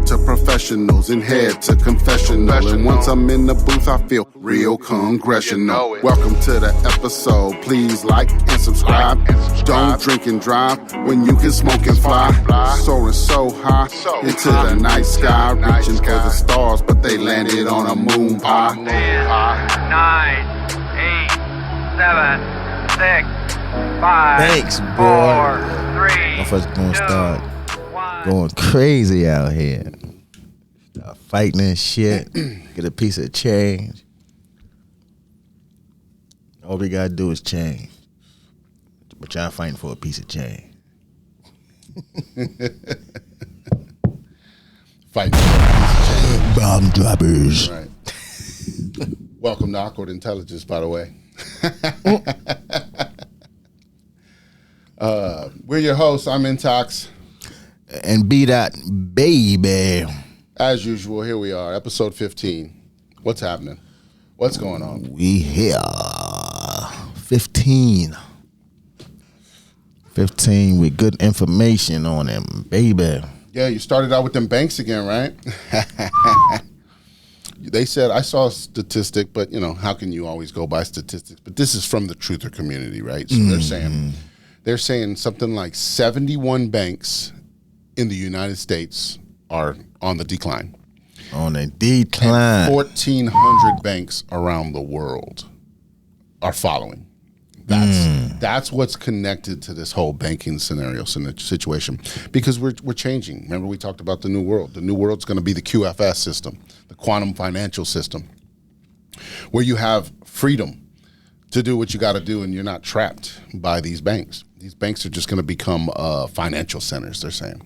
to professionals and head to confessional. And once I'm in the booth, I feel real congressional. Welcome to the episode. Please like and subscribe. Don't drink and drive when you can smoke and fly. Soaring so high into the night sky, reaching for the stars, but they landed on a moon pie. 10, 9, 8, 7, 6, 5, Thanks, boy. 4, 3, My first gonna 2, start 1. going crazy out here. Start fighting and shit. Get a piece of change. All we gotta do is change. But y'all fighting for a piece of change. Fighting for a piece of change. Bomb droppers. Right. Welcome to Awkward Intelligence, by the way. We're your hosts. I'm Intox. And BDot, baby. As usual, here we are, episode 15. What's happening? What's going on? We here. 15. 15 with good information on them, baby. Yeah, you started out with them banks again, right? They said, I saw a statistic, but, you know, how can you always go by statistics? But this is from the truther community, right? So they're saying something like 71 banks in the United States are on the decline. On a decline. 1,400 banks around the world are following. That's what's connected to this whole banking scenario situation, because we're changing. Remember, we talked about the new world. The new world's going to be the QFS system, the quantum financial system, where you have freedom to do what you got to do, and you're not trapped by these banks. These banks are just going to become financial centers, they're saying,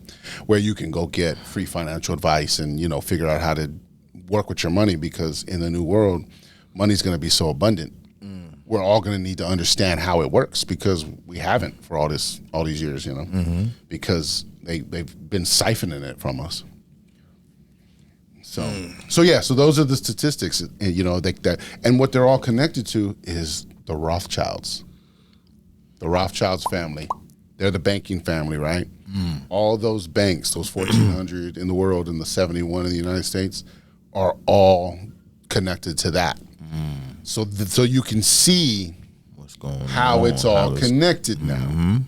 where you can go get free financial advice and, you know, figure out how to work with your money, because in the new world, money's going to be so abundant. We're all going to need to understand how it works, because we haven't for all these years, you know, because they've been siphoning it from us. So those are the statistics, and, you know, and what they're all connected to is the Rothschilds. The Rothschilds family, they're the banking family, right? All those banks, those 1,400 in the world and the 71 in the United States, are all connected to that. So you can see What's going how on, it's all connected now.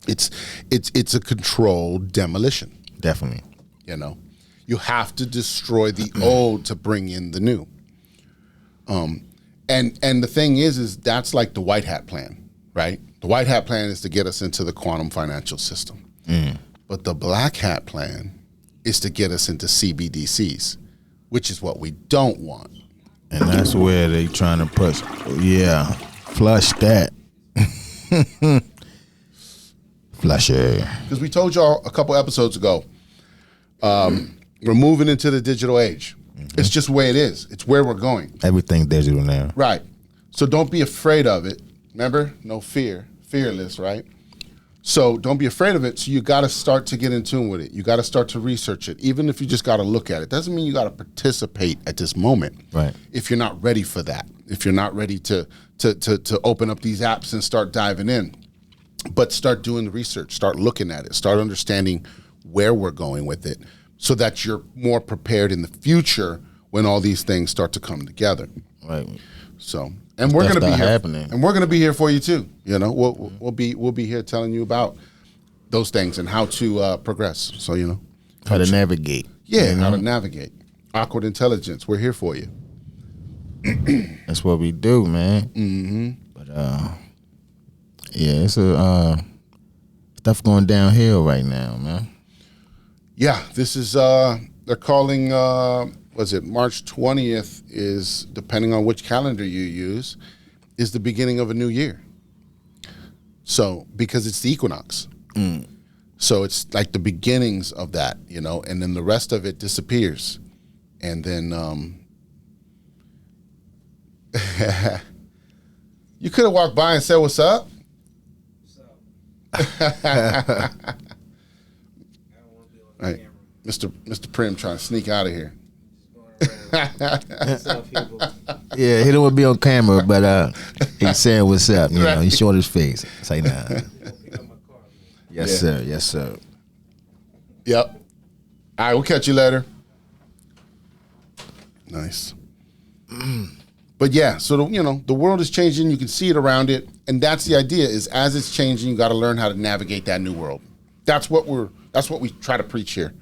It's a controlled demolition. Definitely. You know, you have to destroy the old to bring in the new. And the thing is that's like the white hat plan, right? The white hat plan is to get us into the quantum financial system. But the black hat plan is to get us into CBDCs, which is what we don't want. And that's where they trying to push. Yeah, flush that. Flush it. Because we told y'all a couple episodes ago, we're moving into the digital age. It's just the way it is. It's where we're going. Everything digital now. Right. So don't be afraid of it. Remember, no fear. Fearless, right? So don't be afraid of it. So you got to start to get in tune with it. You got to start to research it, even if you just got to look at it. Doesn't mean you got to participate at this moment. Right. If you're not ready for that, if you're not ready to open up these apps and start diving in, but start doing the research, start looking at it, start understanding where we're going with it, so that you're more prepared in the future when all these things start to come together. Right. So, and we're going to be here, happening. and we're going to be here for you too. You know, we'll be here telling you about those things and how to progress. So, you know, How to navigate. yeah, how to navigate. Awkward Intelligence. We're here for you. That's what we do, man. But yeah, it's a stuff going downhill right now, man. Yeah, this is they're calling was it March 20th is, depending on which calendar you use, is the beginning of a new year. So, because it's the equinox. So it's like the beginnings of that, you know, and then the rest of it disappears. And then you could have walked by and said, "What's up?" Right. Mr. Prim trying to sneak out of here. Yeah, he don't want to be on camera, but he's saying what's up. You know, he's showing his face. Say nah. Yes, sir. Yes, sir. Yep. All right, we'll catch you later. Nice. But yeah, so the world is changing. You can see it around it, and that's the idea. Is as it's changing, you got to learn how to navigate that new world. That's what we try to preach here.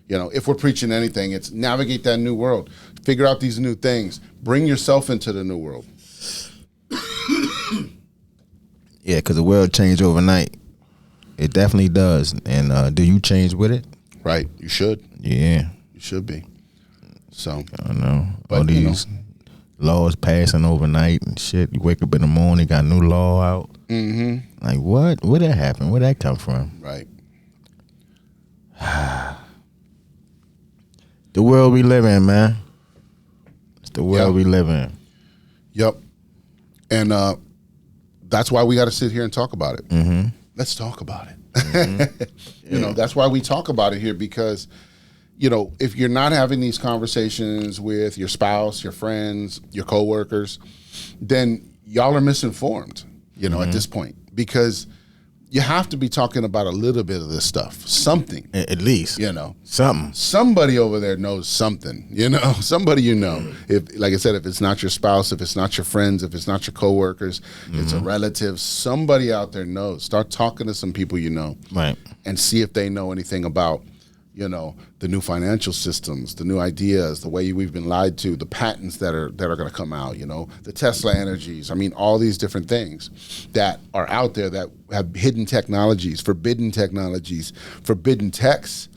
If we're preaching anything, it's navigate that new world. Figure out these new things. Bring yourself into the new world. Yeah, because the world changed overnight. It definitely does. And do you change with it? Right. You should. Yeah. You should be. So. I don't know. But, all these laws passing overnight and shit. You wake up in the morning, got a new law out. Mm-hmm. Like, what? Where'd that happen? Where'd that come from? Right. The world we live in, man. It's the world we live in. Yep. And that's why we got to sit here and talk about it. Mm-hmm. Let's talk about it. Mm-hmm. That's why we talk about it here because, if you're not having these conversations with your spouse, your friends, your coworkers, then y'all are misinformed, at this point, because you have to be talking about a little bit of this stuff, something. At least. Something. Somebody over there knows something, somebody If, like I said, if it's not your spouse, if it's not your friends, if it's not your coworkers, it's a relative, somebody out there knows. Start talking to some people Right. and see if they know anything about, the new financial systems, the new ideas, the way we've been lied to, the patents that are going to come out, the Tesla energies. I mean, all these different things that are out there that have hidden technologies, forbidden texts,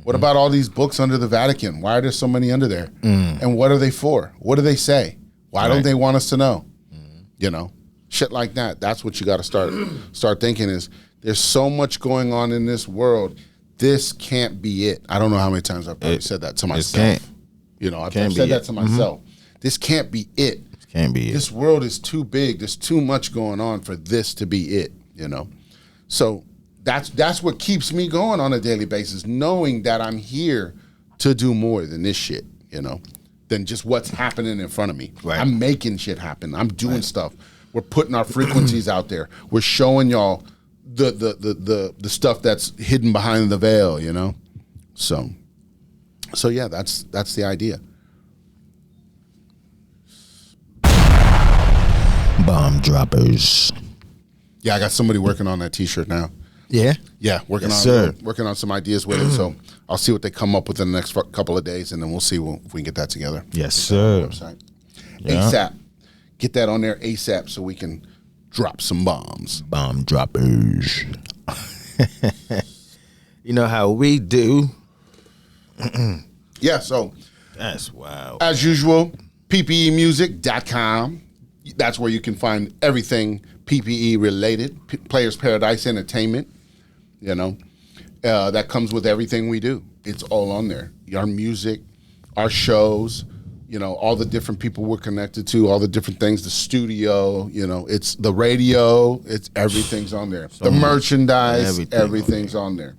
What about all these books under the Vatican? Why are there so many under there? And what are they for? What do they say? Why don't they want us to know? Shit like that. That's what you got to start thinking is there's so much going on in this world. This can't be it. I don't know how many times I've probably said that to myself. I've said that to myself. This can't be it. Can't be it. This world is too big. There's too much going on for this to be it, So that's what keeps me going on a daily basis, knowing that I'm here to do more than this shit, than just what's happening in front of me. Right. I'm making shit happen. I'm doing stuff. We're putting our frequencies out there. We're showing y'all the stuff that's hidden behind the veil, So yeah, that's the idea. Bomb droppers. Yeah, I got somebody working on that T-shirt now. Yeah? Yeah, working on some ideas with it. So I'll see what they come up with in the next couple of days, and then we'll see if we can get that together. Yes, sir. Website. Yeah. ASAP. Get that on there ASAP so we can drop some bombs. Bomb droppers. You know how we do. Yeah, so That's wild. as usual, ppeinmusic.com. That's where you can find everything PPE related, Players Paradise Entertainment. That comes with everything we do. It's all on there. Our music, our shows, all the different people we're connected to, all the different things, the studio, it's the radio, it's everything's on there. The merchandise, everything's on there.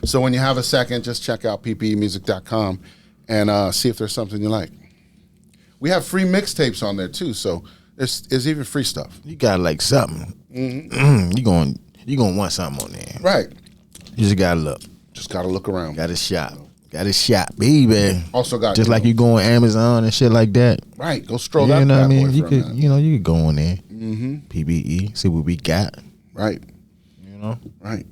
So when you have a second, just check out ppeinmusic.com and see if there's something you like. We have free mixtapes on there too, so there's even free stuff. You got like something. Mm-hmm. You gonna want something on there. Right. You just gotta look. Just gotta look around. Gotta shop. Gotta shop, baby. Also got just like you go on Amazon and shit like that. Right. Go stroll You that know what I bad mean? boy You for a could minute. you could go on there. Mm-hmm. PBE, see what we got. Right. Right.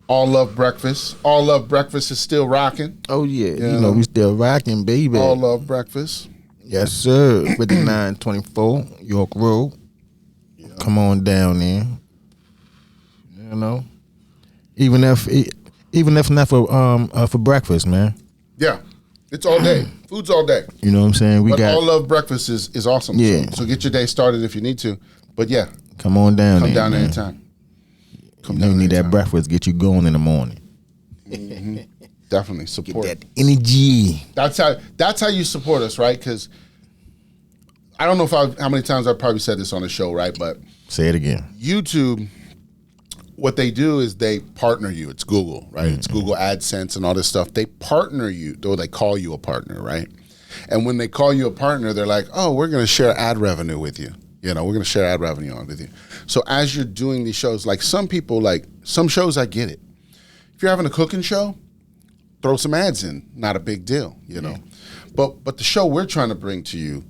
All Love Breakfast. All Love Breakfast is still rocking. Oh yeah. We still rocking, baby. All Love Breakfast. Yes, sir. 5924 York Road. Yeah. Come on down there. Even if not for breakfast, man. Yeah. It's all day. Food's all day. You know what I'm saying? But All Love Breakfast is awesome. Yeah. So get your day started if you need to. But yeah. Come on down there. Come down man. anytime. You need that breakfast, get you going in the morning. Mm-hmm. Definitely support. Get that energy. That's how you support us, right? Because I don't know how many times I've probably said this on the show, right? But say it again. YouTube, what they do is they partner you. It's Google, right? Mm-hmm. It's Google AdSense and all this stuff. They partner you, or they call you a partner, right? And when they call you a partner, they're like, oh, we're going to share ad revenue with you. We're going to share ad revenue on with you. So as you're doing these shows, like some people, like some shows, I get it. if you're having a cooking show, throw some ads in. Not a big deal, you know. But the show we're trying to bring to you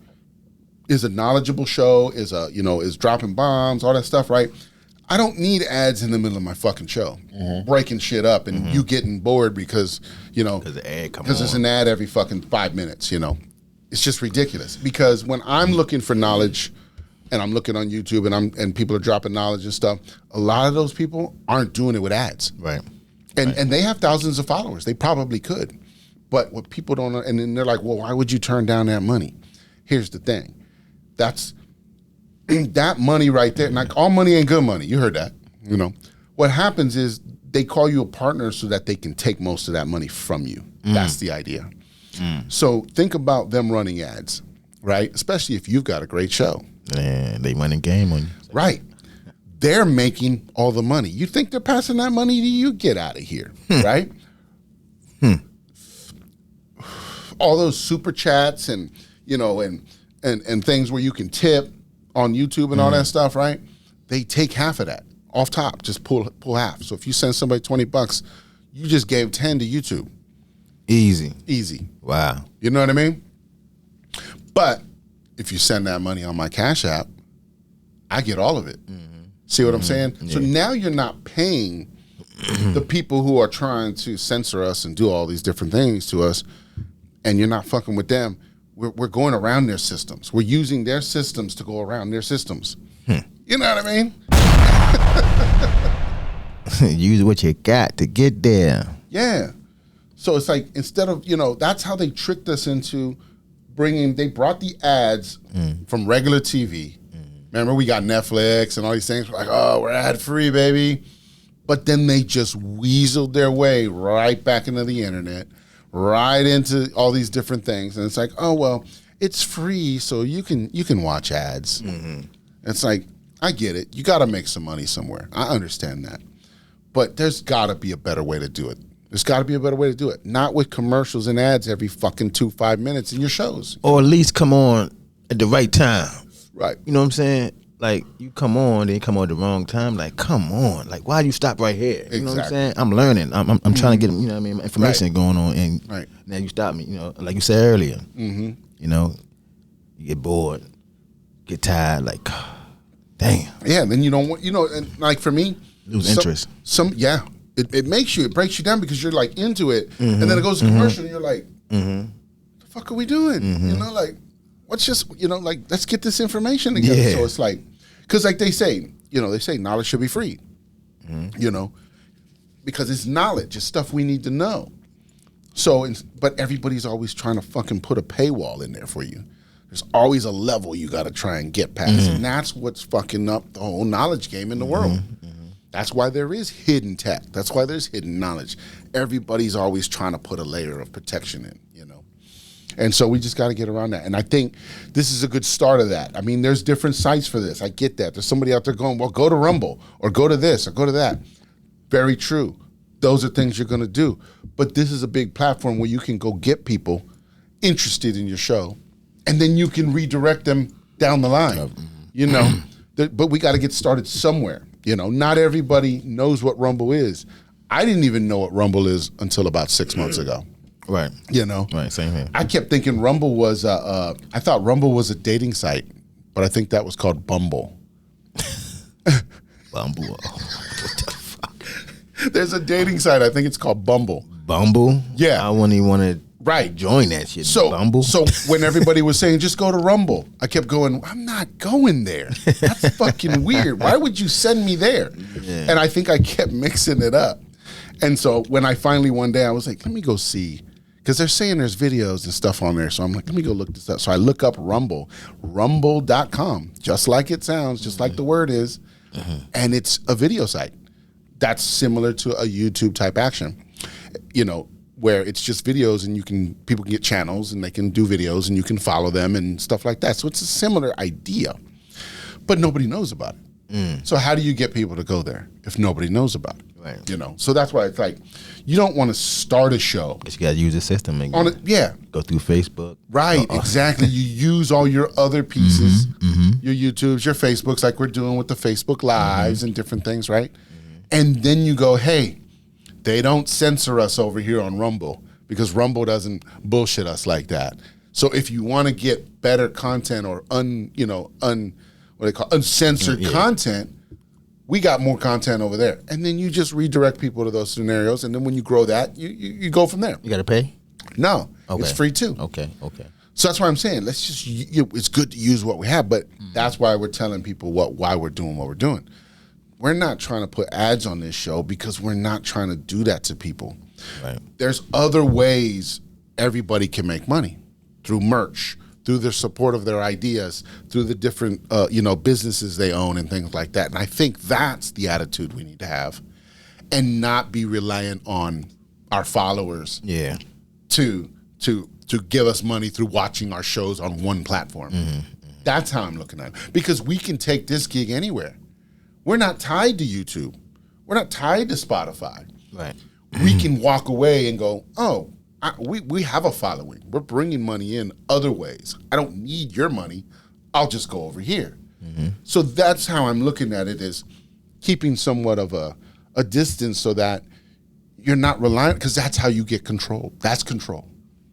is a knowledgeable show, is dropping bombs, all that stuff, right? I don't need ads in the middle of my fucking show, breaking shit up and you getting bored because, Because there's an ad every fucking 5 minutes, It's just ridiculous. Because when I'm looking for knowledge and I'm looking on YouTube and people are dropping knowledge and stuff, a lot of those people aren't doing it with ads. Right. And they have thousands of followers. They probably could. But what people don't know, and then they're like, well, why would you turn down that money? Here's the thing. That's that money right there. Like, all money ain't good money. You heard that. What happens is they call you a partner so that they can take most of that money from you. That's the idea. So think about them running ads, right? Especially if you've got a great show. And they running game on you. Right. They're making all the money. You think they're passing that money to you? Get out of here, right? All those super chats and things where you can tip on YouTube and all that stuff, right? They take half of that off top, just pull half. So if you send somebody $20, you just gave 10 to YouTube. Easy. Wow. You know what I mean? But if you send that money on my Cash App, I get all of it. See what I'm saying? Yeah. So now you're not paying the people who are trying to censor us and do all these different things to us, and you're not fucking with them. We're going around their systems. We're using their systems to go around their systems. You know what I mean? Use what you got to get there. Yeah. So it's like, instead of, that's how they tricked us into they brought the ads from regular TV. Remember, we got Netflix and all these things. We're like, oh, we're ad free, baby. But then they just weaseled their way right back into the internet, right into all these different things. And it's like, oh, well, it's free, so you can watch ads. It's like, I get it. You got to make some money somewhere. I understand that. But there's got to be a better way to do it. There's got to be a better way to do it. Not with commercials and ads every fucking 5 minutes in your shows. Or at least come on at the right time. Right. You know what I'm saying? Like, you come on, then you come on at the wrong time. Like, come on. Like, why do you stop right here? You know what I'm saying? I'm learning. I'm trying to get, my information going on. And now you stop me, like you said earlier. You get bored, get tired, like, damn. Yeah, then you don't want, and like for me. Lose interest. It breaks you down because you're like into it. And then it goes to commercial and you're like, the fuck are we doing? Like, let's just, let's get this information together. Yeah. So it's like, because like they say knowledge should be free, because it's knowledge, it's stuff we need to know. So, but everybody's always trying to fucking put a paywall in there for you. There's always a level you got to try and get past. And that's what's fucking up the whole knowledge game in the world. That's why there is hidden tech. That's why there's hidden knowledge. Everybody's always trying to put a layer of protection in, And so we just got to get around that. And I think this is a good start of that. I mean, there's different sites for this. I get that. There's somebody out there going, well, go to Rumble or go to this or go to that. Very true. Those are things you're going to do. But this is a big platform where you can go get people interested in your show, and then you can redirect them down the line, But we got to get started somewhere. Not everybody knows what Rumble is. I didn't even know what Rumble is until about 6 months ago. Right. Right, same here. I kept thinking Rumble was, I thought Rumble was a dating site, but I think that was called Bumble. Bumble. What the fuck? There's a dating site, I think it's called Bumble. Bumble? Yeah. I wouldn't even want to join that shit. Bumble. So when everybody was saying, just go to Rumble, I kept going, I'm not going there. That's fucking weird. Why would you send me there? Yeah. And I think I kept mixing it up. And so when I finally one day, I was like, let me go see. Because they're saying there's videos and stuff on there. So I'm like, let me go look this up. So I look up Rumble, rumble.com, just like it sounds, just like the word is. And it's a video site that's similar to a YouTube type action, where it's just videos and people can get channels and they can do videos and you can follow them and stuff like that. So it's a similar idea, but nobody knows about it. So how do you get people to go there if nobody knows about it? Right. So that's why it's like, you don't want to start a show. Because you got to use the system. And Go through Facebook. Right, exactly. You use all your other pieces, your YouTubes, your Facebooks, like we're doing with the Facebook Lives and different things, right? And then you go, hey, They don't censor us over here on Rumble because Rumble doesn't bullshit us like that. So if you want to get better content or uncensored content, we got more content over there. And then you just redirect people to those scenarios. And then when you grow that, you go from there. You got to pay? No, okay. It's free too. Okay. So that's why I'm saying let's just. It's good to use what we have, but that's why we're telling people why we're doing what we're doing. We're not trying to put ads on this show because we're not trying to do that to people. Right. There's other ways everybody can make money through merch, through their support of their ideas, through the different businesses they own and things like that. And I think that's the attitude we need to have, and not be reliant on our followers. Yeah. To give us money through watching our shows on one platform. That's how I'm looking at it. Because we can take this gig anywhere. We're not tied to YouTube. We're not tied to Spotify. Right. We can walk away and go, oh, we have a following. We're bringing money in other ways. I don't need your money. I'll just go over here. So that's how I'm looking at it, is keeping somewhat of a distance so that you're not reliant, because that's how you get control. That's control.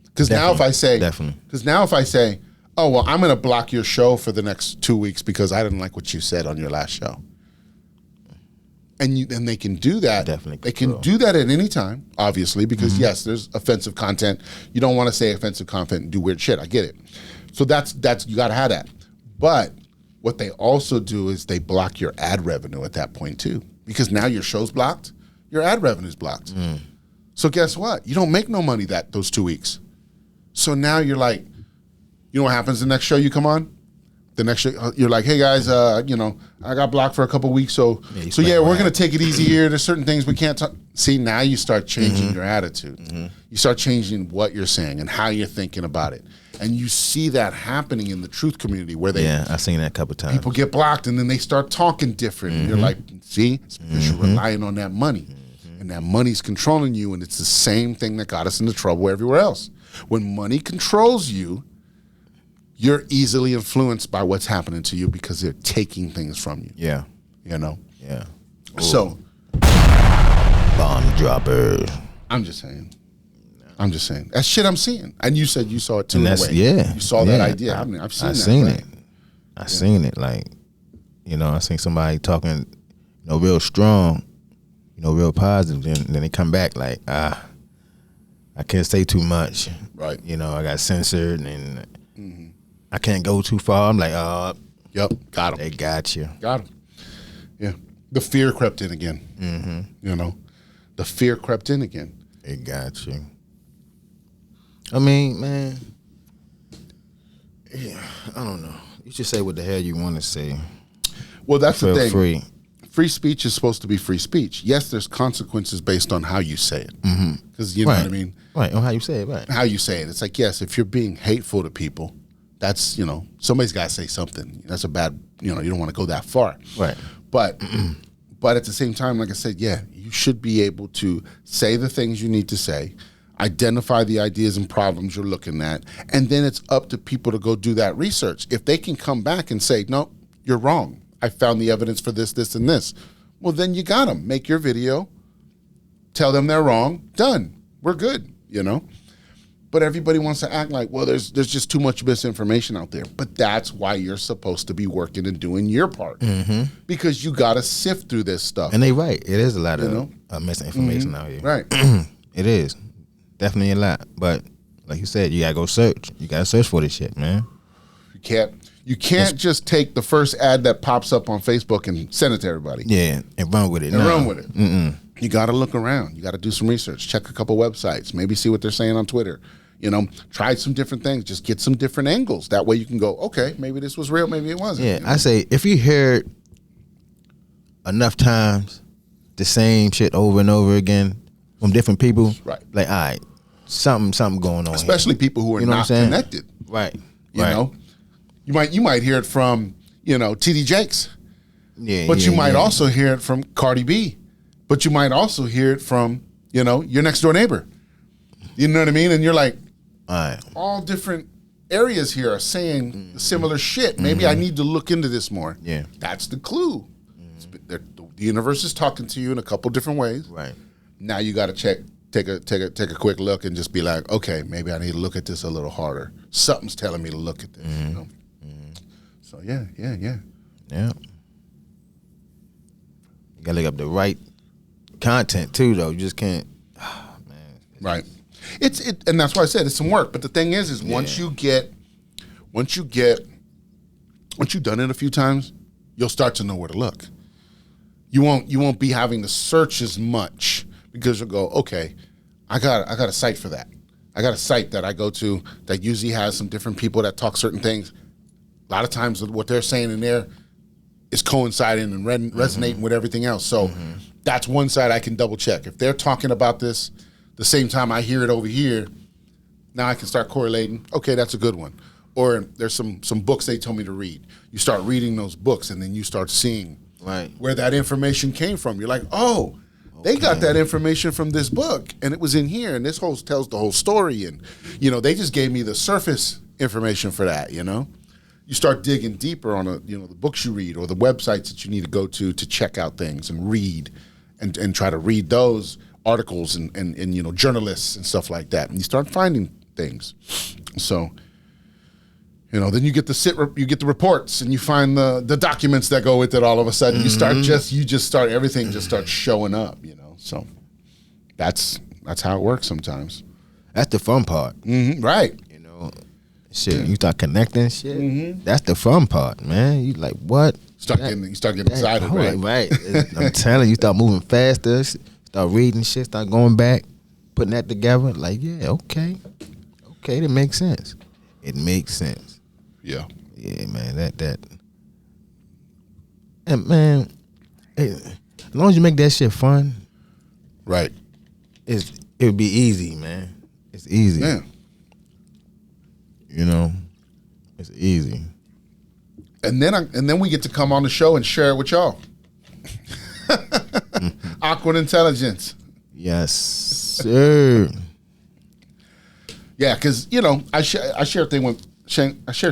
Because now if I say, oh, well, I'm going to block your show for the next 2 weeks because I didn't like what you said on your last show. And they can do that. Definitely. They can do that at any time, obviously, because yes, there's offensive content. You don't want to say offensive content and do weird shit. I get it. So that's you got to have that. But what they also do is they block your ad revenue at that point too, because now your show's blocked, your ad revenue's blocked. So guess what? You don't make no money those 2 weeks. So now you're like, you know what happens the next show you come on? The next show, you're like, hey guys, I got blocked for a couple weeks, so we're gonna take it easy here. There's certain things we can't talk. See, now you start changing your attitude. You start changing what you're saying and how you're thinking about it, and you see that happening in the truth community where I've seen that a couple times. People get blocked and then they start talking different. And you're like, see, it's because you're relying on that money, and that money's controlling you, and it's the same thing that got us into trouble everywhere else. When money controls you, you're easily influenced by what's happening to you because they're taking things from you. Yeah. Yeah. Ooh. So. Bomb droppers. I'm just saying. That's shit I'm seeing. And you said you saw it too. And You saw that idea. I've seen that. I've seen it. Like, I seen somebody talking, real strong, real positive. Then they come back like, I can't say too much. Right. I got censored and I can't go too far. I'm like, yep, got him. They got you. Got him. Yeah. The fear crept in again. The fear crept in again. They got you. I mean, man, I don't know. You should say what the hell you want to say. Well, that's the thing. Free. Free speech is supposed to be free speech. Yes, there's consequences based on how you say it. Because you know what I mean? Right, on how you say it, right. How you say it. It's like, yes, if you're being hateful to people, that's, somebody's got to say something. That's a bad, you don't want to go that far. Right. But at the same time, like I said, yeah, you should be able to say the things you need to say, identify the ideas and problems you're looking at, and then it's up to people to go do that research. If they can come back and say, no, you're wrong. I found the evidence for this, this, and this. Well, then you got them. Make your video. Tell them they're wrong. Done. We're good, But everybody wants to act like, well, there's just too much misinformation out there. But that's why you're supposed to be working and doing your part. Because you got to sift through this stuff. And they right. It is a lot of misinformation out here. Right. It is. Definitely a lot. But like you said, you got to go search. You got to search for this shit, man. You can't just take the first ad that pops up on Facebook and send it to everybody. Yeah, and run with it. Run with it. You got to look around. You got to do some research. Check a couple websites. Maybe see what they're saying on Twitter. Try some different things. Just get some different angles. That way you can go, okay, maybe this was real, maybe it wasn't. Yeah, I say if you hear enough times the same shit over and over again from different people, right? Like, all right, something going on. Especially here. people who are not connected, right? You know, you might hear it from TD Jakes, but you might also hear it from Cardi B, but you might also hear it from your next door neighbor. You know what I mean? And you're like, all different areas here are saying similar shit. Maybe I need to look into this more. Yeah, that's the clue. The universe is talking to you in a couple different ways. Right. Now you got to take a quick look and just be like, okay, maybe I need to look at this a little harder. Something's telling me to look at this. You know? So yeah. Yeah. You gotta look up the right content too, though. You just can't. Oh, man. Right. And that's why I said it's some work. But the thing is once you've done it a few times, you'll start to know where to look. You won't be having to search as much because you'll go, okay, I got a site for that. I got a site that I go to that usually has some different people that talk certain things. A lot of times what they're saying in there is coinciding and resonating with everything else. So that's one side I can double check. If they're talking about this the same time I hear it over here, now I can start correlating. Okay, that's a good one. Or there's some books they told me to read. You start reading those books and then you start seeing where that information came from. You're like, oh, they got that information from this book and it was in here and this tells the whole story. And, they just gave me the surface information for that, You start digging deeper on the books you read or the websites that you need to go to check out things and read and try to read those articles and journalists and stuff like that. And you start finding things. So, then you get the reports and you find the documents that go with it all of a sudden. Everything just starts showing up, So that's how it works sometimes. That's the fun part. Right. Shit, you start connecting shit. That's the fun part, man. You like what? You start getting excited, right? Right. I'm telling you, start moving faster, start reading shit, start going back, putting that together. Like, yeah, okay, that makes sense. It makes sense. Yeah. Yeah, man. That. And man, hey, as long as you make that shit fun, right? It would be easy, man. It's easy. Yeah. It's easy. And then we get to come on the show and share it with y'all. Awkward Intelligence. Yes, sir. Yeah, because I share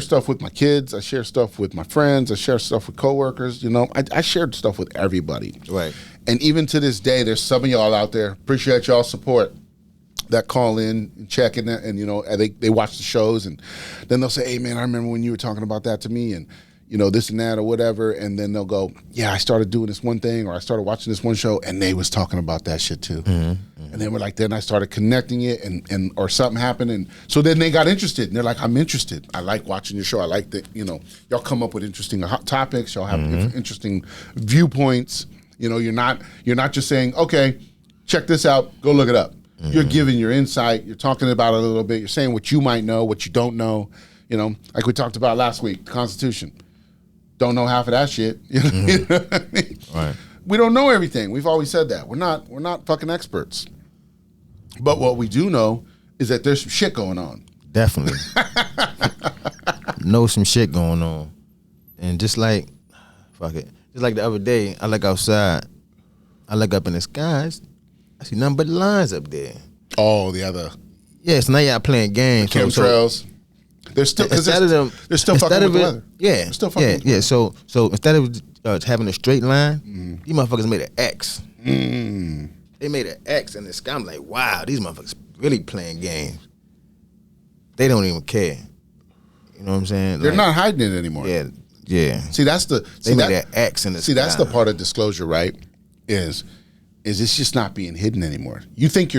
stuff with my kids. I share stuff with my friends. I share stuff with coworkers. I shared stuff with everybody. Right. And even to this day, there's some of y'all out there. Appreciate y'all's support. That call in and check in and they watch the shows and then they'll say, hey man, I remember when you were talking about that to me and this and that or whatever, and then they'll go, yeah, I started doing this one thing or I started watching this one show and they was talking about that shit too. And then we're like, then I started connecting it and or something happened and so then they got interested and they're like, I'm interested. I like watching your show. I like that, y'all come up with interesting topics, y'all have interesting viewpoints. You're not just saying, okay, check this out, go look it up. You're giving your insight. You're talking about it a little bit. You're saying what you might know, what you don't know. Like we talked about last week, the Constitution. Don't know half of that shit. You know what I mean? Right. We don't know everything. We've always said that. We're not fucking experts. But what we do know is that there's some shit going on. Definitely. Know some shit going on. And just like the other day, I look outside. I look up in the skies. I see nothing but lines up there. Oh, the other. Yeah, so now y'all playing games. Chemtrails. They're still fucking with the weather. Yeah, they're still fucking with the weather. So instead of having a straight line, these motherfuckers made an X. They made an X in the sky. I'm like, wow, these motherfuckers really playing games. They don't even care. You know what I'm saying? They're not hiding it anymore. Yeah. See, that's the made that X in the sky. See, that's the part of disclosure, right? Is it's just not being hidden anymore. You think,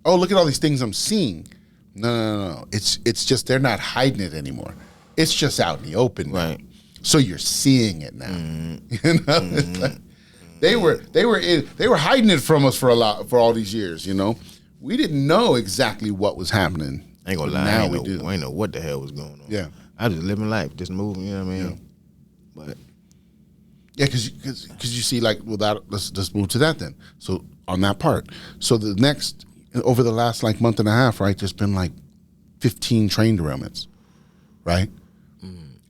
oh, look at all these things I'm seeing. No. It's just they're not hiding it anymore. It's just out in the open now. Right. So you're seeing it now. It's like, they were hiding it from us for all these years. We didn't know exactly what was happening. I ain't gonna lie. Now we do. I ain't know what the hell was going on. Yeah. I was just living life, just moving. You know what I mean? Yeah. But. Yeah, because you see, like, well, let's move to that then. So on that part, so over the last like month and a half, right? There's been like 15 train derailments, right?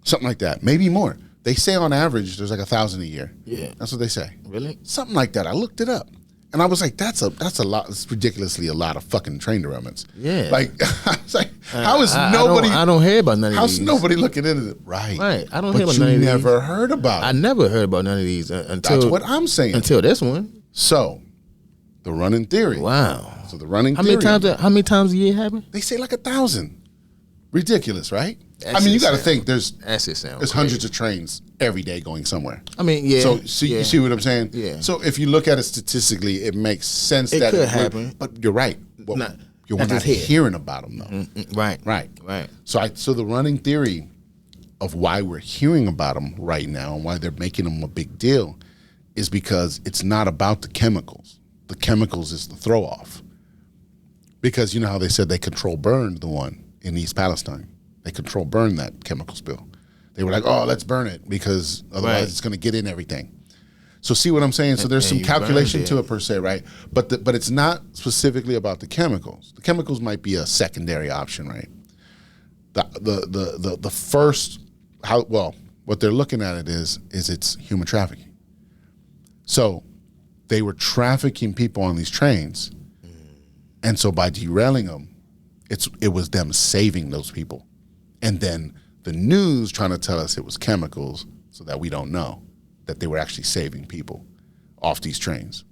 Something like that, maybe more. They say on average there's like 1,000 a year. Yeah, that's what they say. Really? Something like that. I looked it up, and I was like, that's a lot. It's ridiculously a lot of fucking train derailments. Yeah. Like, I was like, how is nobody? I don't hear about none of these. How's nobody looking into it? Right. I don't hear about none of these. But you never heard about it. I never heard about none of these until. That's what I'm saying. Until this one. So, The running theory. Wow. So the running How theory. How many times a year happen? They say like 1,000. Ridiculous, right? That I mean, you shit got to sound- think there's That shit sound there's crazy. hundreds of trains every day going somewhere. I mean, yeah. So yeah. you see what I'm saying? Yeah. So if you look at it statistically, it makes sense It that could would, happen. but you're right. Well, Not- you're not not just here. hearing about them though. Right. Right. Right. So the running theory of why we're hearing about them right now and why they're making them a big deal is because it's not about the chemicals. The chemicals is the throw off. Because you know how they said they control burned the one in East Palestine. They control burned that chemical spill. They were like, oh, let's burn it because otherwise Right. it's going to get in everything. So see what I'm saying? So there's And some you calculation burned to it. it per se, right? But it's not specifically about the chemicals. The chemicals might be a secondary option, right? The first what they're looking at it is it's human trafficking. So they were trafficking people on these trains, and so by derailing them, it was them saving those people, and then the news trying to tell us it was chemicals so that we don't know that they were actually saving people off these trains.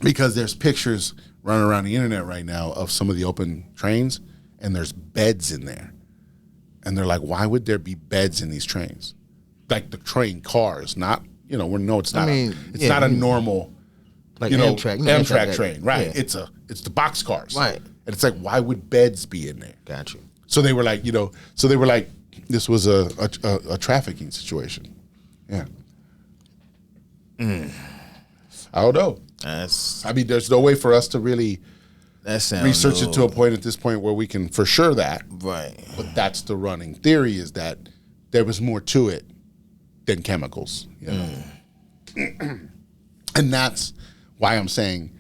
Because there's pictures running around the internet right now of some of the open trains, and there's beds in there. And they're like, why would there be beds in these trains? Like the train cars, not, it's not mean, not a normal, Like Amtrak Amtrak train, right? Yeah. It's the box cars. Right. And it's like, why would beds be in there? Got you. So they were like, this was a trafficking situation. Yeah. I don't know. There's no way for us to really That sounds research it to a point at this point where we can for sure that. right. But that's the running theory, is that there was more to it than chemicals. And that's why I'm saying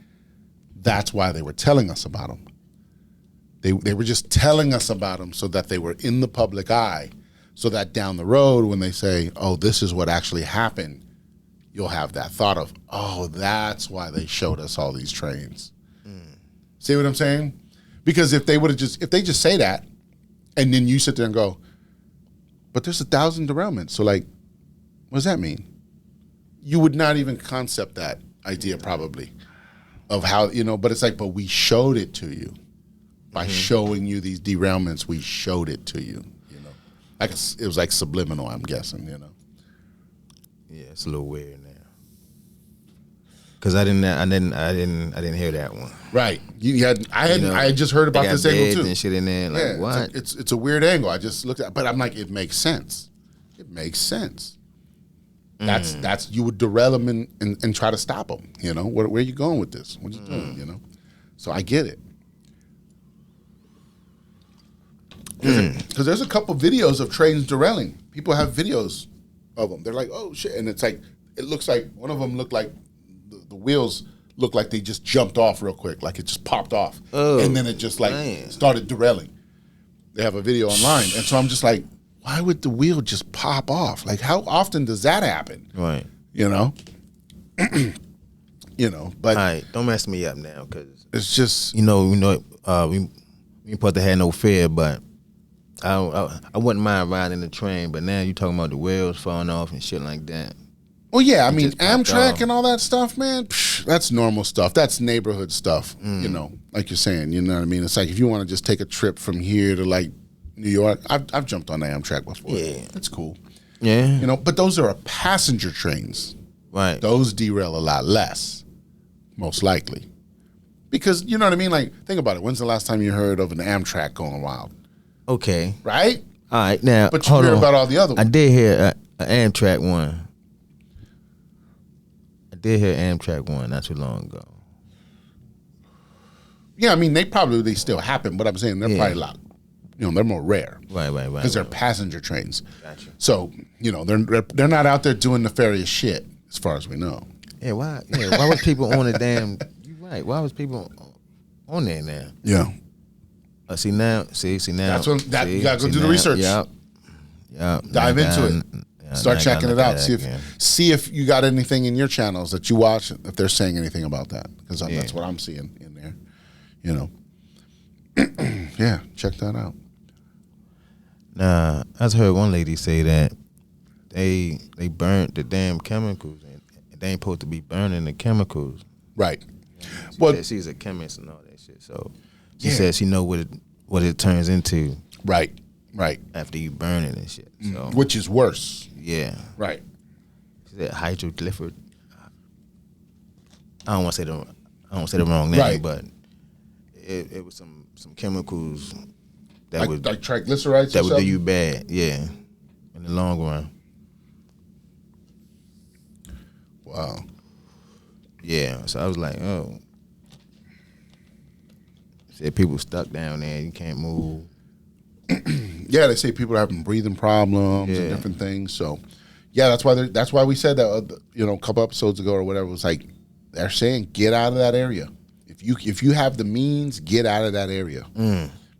that's why they were telling us about them. They were just telling us about them so that they were in the public eye, so that down the road when they say, oh, this is what actually happened, you'll have that thought of, oh, that's why they showed us all these trains. See what I'm saying? Because if they just say that, and then you sit there and go, but there's 1,000 derailments. So like, what does that mean? You would not even concept that idea probably of how, but it's like, but we showed it to you. By showing you these derailments, we showed it to you, Like it was like subliminal, I'm guessing, Yeah, it's a little weird now. Cause I didn't hear that one. Right. I had just heard about this angle too. And shit in there, like what? It's a weird angle. I just looked at, but I'm like, it makes sense. It makes sense. That's you would derail them and try to stop them. Where are you going with this? What are you doing? So I get it. Because there's a couple videos of trains derailing. People have videos of them. They're like, oh shit, and it's like it looks like one of them looked like the wheels looked like they just jumped off real quick, like it just popped off, and then it just started derailing. They have a video online, and so I'm just like, why would the wheel just pop off? Like, how often does that happen? Right. But all right, don't mess me up now, cause it's just we supposed to have no fear, but I wouldn't mind riding the train. But now you talking about the wheels falling off and shit like that. Well, yeah, I mean, just popped Amtrak off. and all that stuff, man, that's normal stuff. That's neighborhood stuff, like you're saying, you know what I mean? It's like if you want to just take a trip from here to like New York, I've jumped on the Amtrak before. Yeah. It's cool. Yeah. But those are passenger trains. Right. Those derail a lot less, most likely. Because, you know what I mean? Like, think about it. When's the last time you heard of an Amtrak going wild? Okay. Right? All right. Now, But you hear about all the other I ones. did hear an Amtrak one. I did hear Amtrak one not too long ago. Yeah, I mean, they still happen, but I'm saying they're probably a lot, they're more rare. Right. Because they're passenger trains. Gotcha. So, they're not out there doing nefarious shit, as far as we know. Yeah. Why? Yeah. Why was people on the damn? You right. Why was people on there now? Yeah. See now. That's when you gotta go do the research. Yep. Dive into it. Start checking it out. See if you got anything in your channels that you watch, if they're saying anything about that. Because that's what I'm seeing in there. Yeah, check that out. Nah, I just heard one lady say that they burnt the damn chemicals, and they ain't supposed to be burning the chemicals. Right. Well, she's a chemist and all that shit. So she said she know what it turns into. Right. After you burn it and shit. So which is worse. Yeah. Right. She said hydroglyphid. I don't want to say the wrong name, right. but it was some chemicals that like triglycerides that would do you bad. Yeah. In the long run. Wow. Yeah. So I was like, oh. Said people stuck down there. You can't move. Yeah, they say people are having breathing problems and different things. So, yeah, that's why we said that a couple episodes ago or whatever. It was like they're saying get out of that area. If you have the means, get out of that area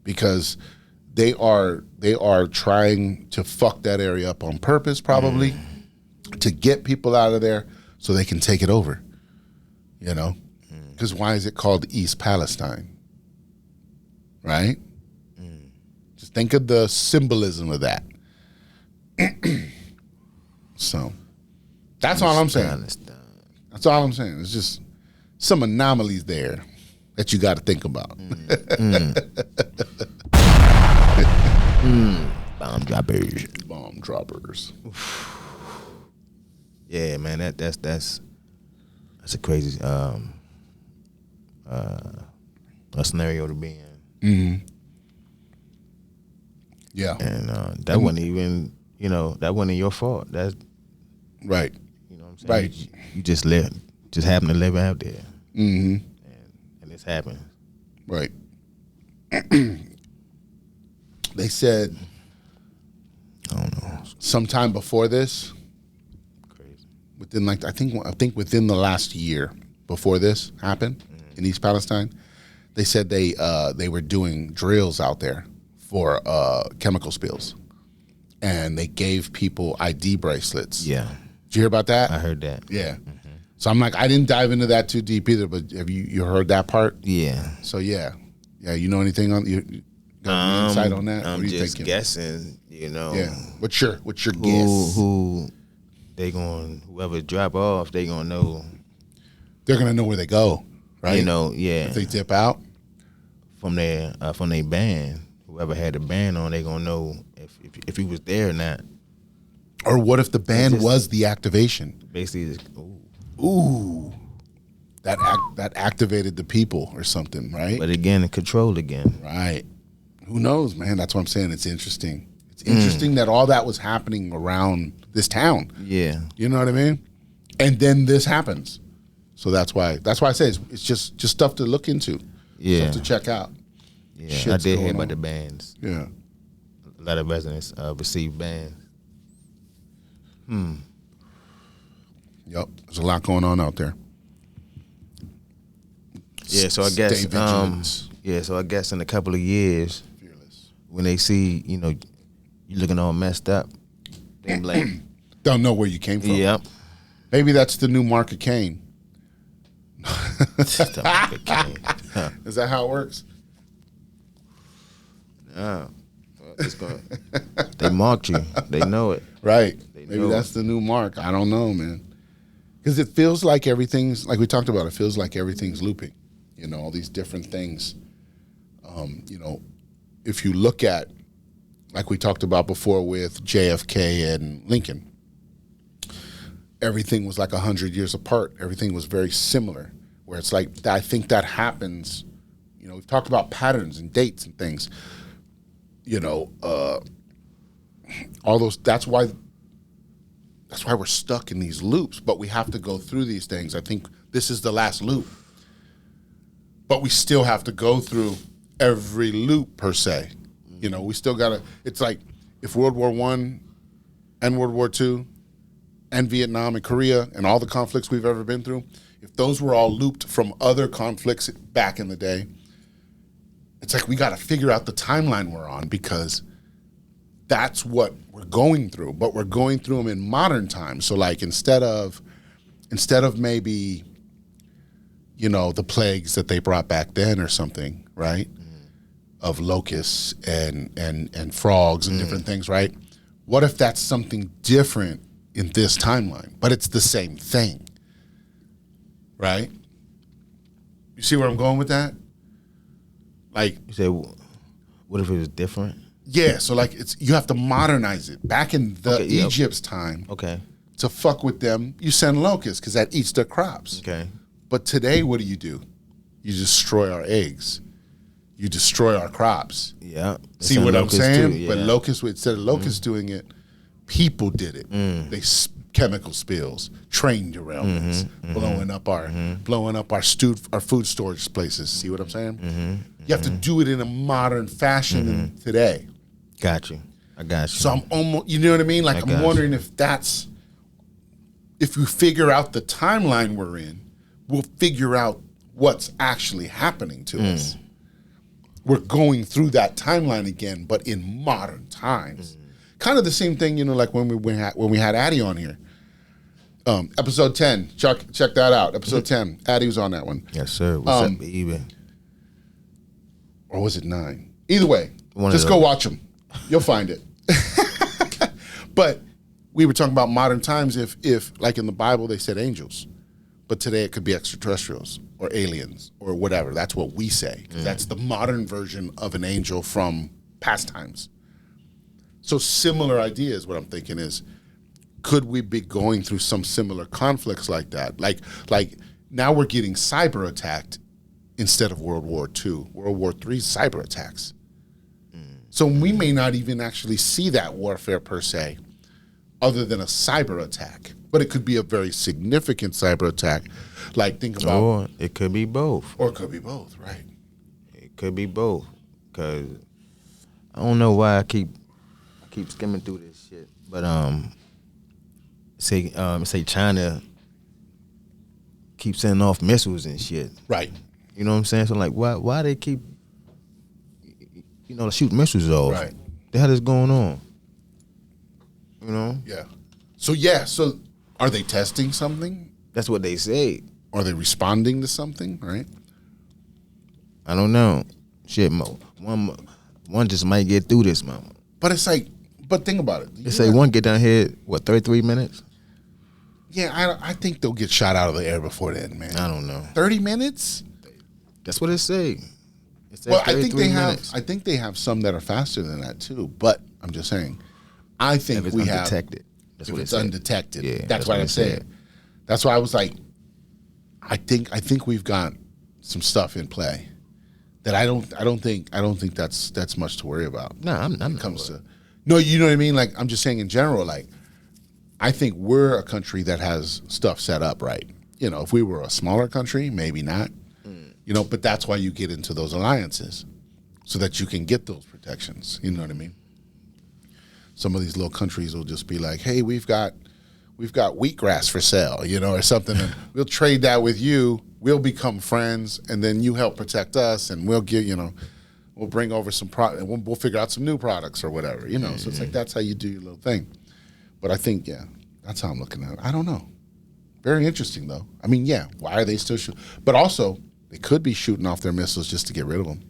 because they are trying to fuck that area up on purpose, probably to get people out of there so they can take it over. Because why is it called East Palestine? Right? Just think of the symbolism of that. So that's all I'm saying. That's all I'm saying. It's just some anomalies there that you got to think about. Bomb droppers. Yeah, man. That's a crazy a scenario to be in. Yeah, and that wasn't even that wasn't your fault. That's right. You know what I'm saying? Right. You just happen to live out there. And this happened. Right. They said, I don't know, sometime before this, crazy. Within I think within the last year before this happened in East Palestine, they said they were doing drills out there for chemical spills, and they gave people ID bracelets. Yeah. Did you hear about that? I heard that. Yeah. So I'm like, I didn't dive into that too deep either, but have you heard that part? Yeah. So yeah, you know anything on you got any insight on that? I'm what are you just thinking? guessing. Yeah. What's your guess? Who they going? Whoever drop off, they gonna know. They're gonna know where they go, right? Yeah. If they dip out from their band, whoever had the band on, they gonna know if he was there or not. Or what if the band was the activation? Basically, that activated the people or something, right? But again, controlled again. Right. Who knows, man? That's what I'm saying. It's interesting. It's interesting that all that was happening around this town. Yeah. You know what I mean? And then this happens. So that's why I say it's just stuff to look into. Yeah. Stuff to check out. Yeah. Shit's I did hear going about on. the bands. Yeah. A lot of residents receive bands. Yep. There's a lot going on out there. Yeah, so I Stay guess vigilant. so I guess in a couple of years, Fearless. when they see, you looking all messed up, they be like, Don't know where you came from. yep. Maybe that's the new mark of Cain. Is that how it works? They marked you. They know it. Right. They Maybe know that's the new mark. I don't know, man. Because it feels like everything's, like we talked about, it feels like everything's looping. All these different things. If you look at, like we talked about before with JFK and Lincoln, everything was like 100 years apart. Everything was very similar. Where it's like, I think that happens. We've talked about patterns and dates and things. All those. That's why we're stuck in these loops. But we have to go through these things. I think this is the last loop. But we still have to go through every loop per se. We still gotta. It's like if World War I and World War II and Vietnam and Korea and all the conflicts we've ever been through, if those were all looped from other conflicts back in the day, it's like we got to figure out the timeline we're on because that's what we're going through. But we're going through them in modern times. So like instead of maybe, the plagues that they brought back then or something, right? Of locusts and frogs and different things, right? What if that's something different in this timeline, but it's the same thing, right? You see where I'm going with that? Like You say, what if it was different? yeah, so like you have to modernize it. Back in the yeah. Egypt's time, Okay. to fuck with them, you send locusts because that eats their crops. Okay. But today, what do? You destroy our eggs. You destroy our crops. Yeah. See what I'm saying? Too, yeah. But locusts, instead of locusts doing it, people did it. They chemical spills, train derailments, blowing up our food storage places. See what I'm saying? You have to do it in a modern fashion than today. Got you. I got you. So I'm almost, you know what I mean? Like I'm wondering if we figure out the timeline we're in, we'll figure out what's actually happening to us. We're going through that timeline again, but in modern times. Kind of the same thing, like when we had Addie on here. Episode 10, check that out. Episode 10, Addie was on that one. Yes, sir. What's up, baby? Or was it 9? Either way, One just go watch them. You'll find it. But we were talking about modern times if like in the Bible they said angels, but today it could be extraterrestrials or aliens or whatever. That's what we say. That's the modern version of an angel from past times. So similar ideas, what I'm thinking is, could we be going through some similar conflicts like that? Like now we're getting cyber attacked instead of World War II. World War III cyber attacks. So we may not even actually see that warfare per se, other than a cyber attack. But it could be a very significant cyber attack. Like think about, Or it could be both. or it could be both, right? It could be both. Cause I don't know why I keep skimming through this shit. But say China keep sending off missiles and shit. Right. You know what I'm saying? So like why they keep shoot missiles off? Right. The hell is going on? You know? Yeah. So are they testing something? That's what they say. Are they responding to something, right? I don't know. Shit, one just might get through this, man. But it's like, but think about it. They say one get down here, 33 minutes? Yeah, I think they'll get shot out of the air before then, man. I don't know. 30 minutes? That's what it say. Well, I think they have some that are faster than that too. But I'm just saying, I think if it's we have undetected. That's if what it's it said. undetected. Yeah, that's what I'm saying. That's why I was like, I think we've got some stuff in play that I don't think that's much to worry about. No, I'm when it not comes to no, you know what I mean. Like I'm just saying in general. Like I think we're a country that has stuff set up right. If we were a smaller country, maybe not. But that's why you get into those alliances, so that you can get those protections. You know what I mean? Some of these little countries will just be like, "Hey, we've got wheatgrass for sale, or something, and we'll trade that with you. We'll become friends, and then you help protect us, and we'll give, we'll bring over some product, and we'll figure out some new products or whatever, So it's like that's how you do your little thing. But I think, yeah, that's how I'm looking at it. I don't know. Very interesting though. I mean, yeah, why are they still shooting? But also, they could be shooting off their missiles just to get rid of them.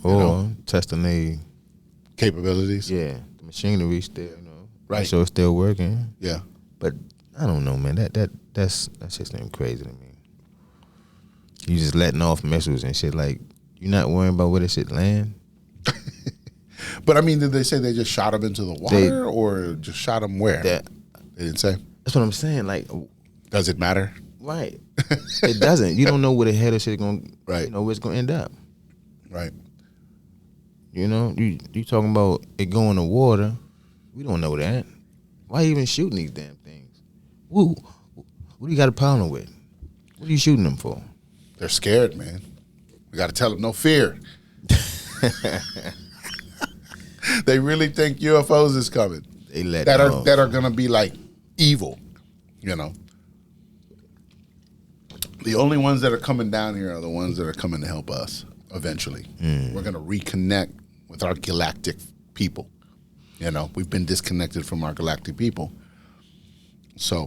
Or testing the capabilities. Yeah, the machinery still, right? So it's still working. Yeah, but I don't know, man. That's just ain't crazy to me. You just letting off missiles and shit. Like you're not worrying about where this shit land. But I mean, did they say they just shot them into the water or just shot them where? They didn't say. That's what I'm saying. Like, does it matter? Right. It doesn't. You don't know where the hell this shit going. Right. Where it's gonna end up. Right. You talking about it going to water? We don't know that. Why even shooting these damn things? What do you got a problem with? What are you shooting them for? They're scared, man. We got to tell them no fear. They really think UFOs is coming. They let that are gonna be like evil, The only ones that are coming down here are the ones that are coming to help us eventually. We're gonna reconnect with our galactic people. We've been disconnected from our galactic people. So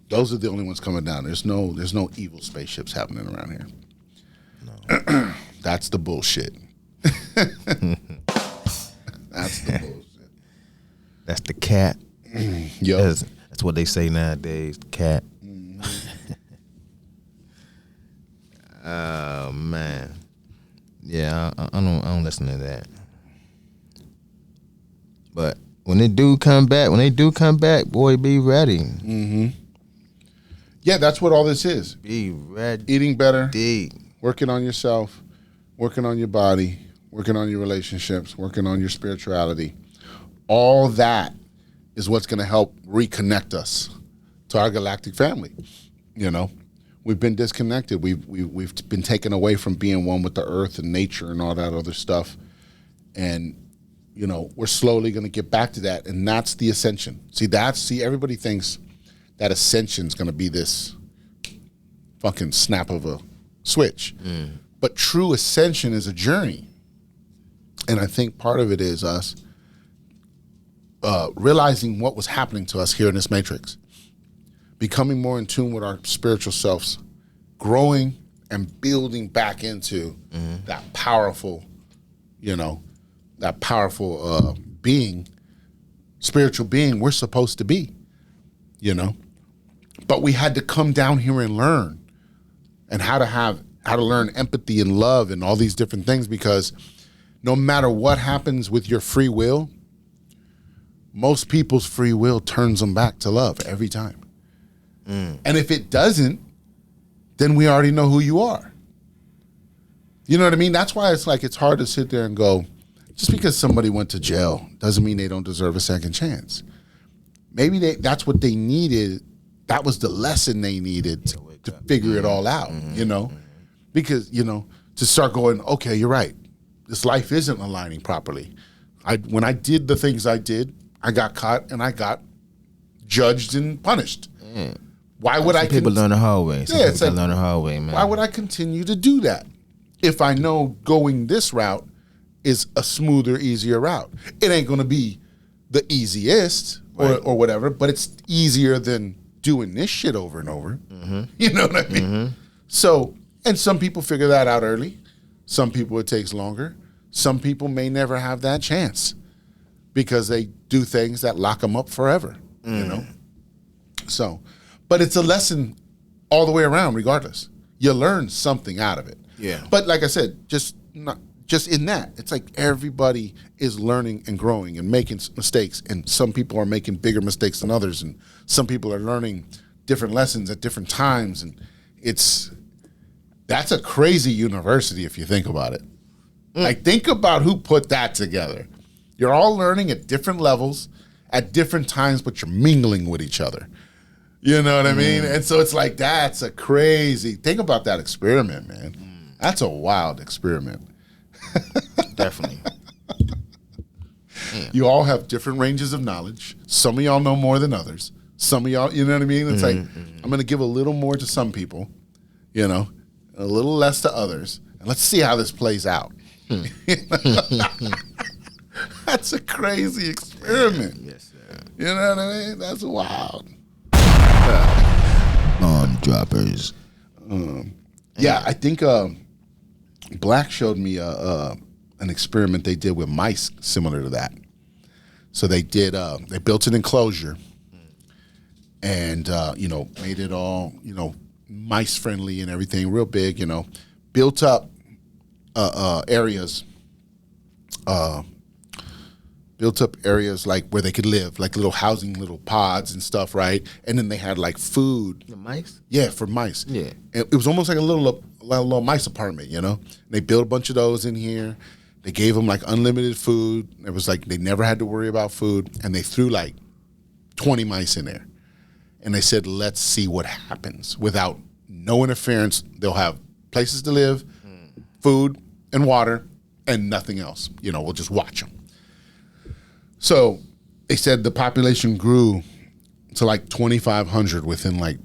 those are the only ones coming down. There's no evil spaceships happening around here. No. That's the bullshit. That's the bullshit. That's the cat. Yo. That's That's what they say nowadays, cat. Oh man, yeah, I don't listen to that. But when they do come back, boy, be ready. Mm-hmm. Yeah, that's what all this is. Be ready. Eating better, Dig. working on yourself, working on your body, working on your relationships, working on your spirituality. All that is what's going to help reconnect us to our galactic family. You know, we've been disconnected. We've been taken away from being one with the earth and nature and all that other stuff. And, you know, we're slowly going to get back to that. And that's the ascension. See, everybody thinks that ascension is going to be this fucking snap of a switch. But true ascension is a journey. And I think part of it is us realizing what was happening to us here in this matrix, becoming more in tune with our spiritual selves, growing and building back into that powerful, being, spiritual being we're supposed to be, But we had to come down here and learn, and how to learn empathy and love and all these different things, because no matter what happens with your free will, most people's free will turns them back to love every time. And if it doesn't, then we already know who you are. You know what I mean? That's why it's hard to sit there and go, just because somebody went to jail doesn't mean they don't deserve a second chance. Maybe that's what they needed. That was the lesson they needed to figure it all out, Because, to start going, okay, you're right. This life isn't aligning properly. When I did the things I did, I got caught and I got judged and punished. Why would I? People learn the hard way. Yeah, it's learn the hard way, man. Why would I continue to do that if I know going this route is a smoother, easier route? It ain't going to be the easiest or whatever, but it's easier than doing this shit over and over. You know what I mean? So, and some people figure that out early. Some people it takes longer. Some people may never have that chance because they do things that lock them up forever, So, but it's a lesson all the way around regardless. You learn something out of it. Yeah. But like I said, just in that, it's like everybody is learning and growing and making mistakes, and some people are making bigger mistakes than others, and some people are learning different lessons at different times, and that's a crazy university if you think about it. Like, think about who put that together. You're all learning at different levels, at different times, but you're mingling with each other. You know what I mean? And so it's like, that's a crazy, think about that experiment, man. That's a wild experiment. Definitely. You all have different ranges of knowledge. Some of y'all know more than others. Some of y'all, you know what I mean? It's like, I'm going to give a little more to some people, a little less to others. And let's see how this plays out. That's a crazy experiment. Yes, sir. You know what I mean? That's wild. Droppers. Yeah, I think Black showed me an experiment they did with mice similar to that. So they built an enclosure and, made it all, mice friendly and everything, real big, built up areas like where they could live, like little housing, little pods and stuff, right? And then they had like food. The mice? Yeah, for mice. Yeah. It was almost like a little mice apartment, They built a bunch of those in here. They gave them like unlimited food. It was like they never had to worry about food. And they threw like 20 mice in there. And they said, let's see what happens. Without no interference, they'll have places to live, food and water, and nothing else. We'll just watch them. So they said the population grew to like 2,500 within like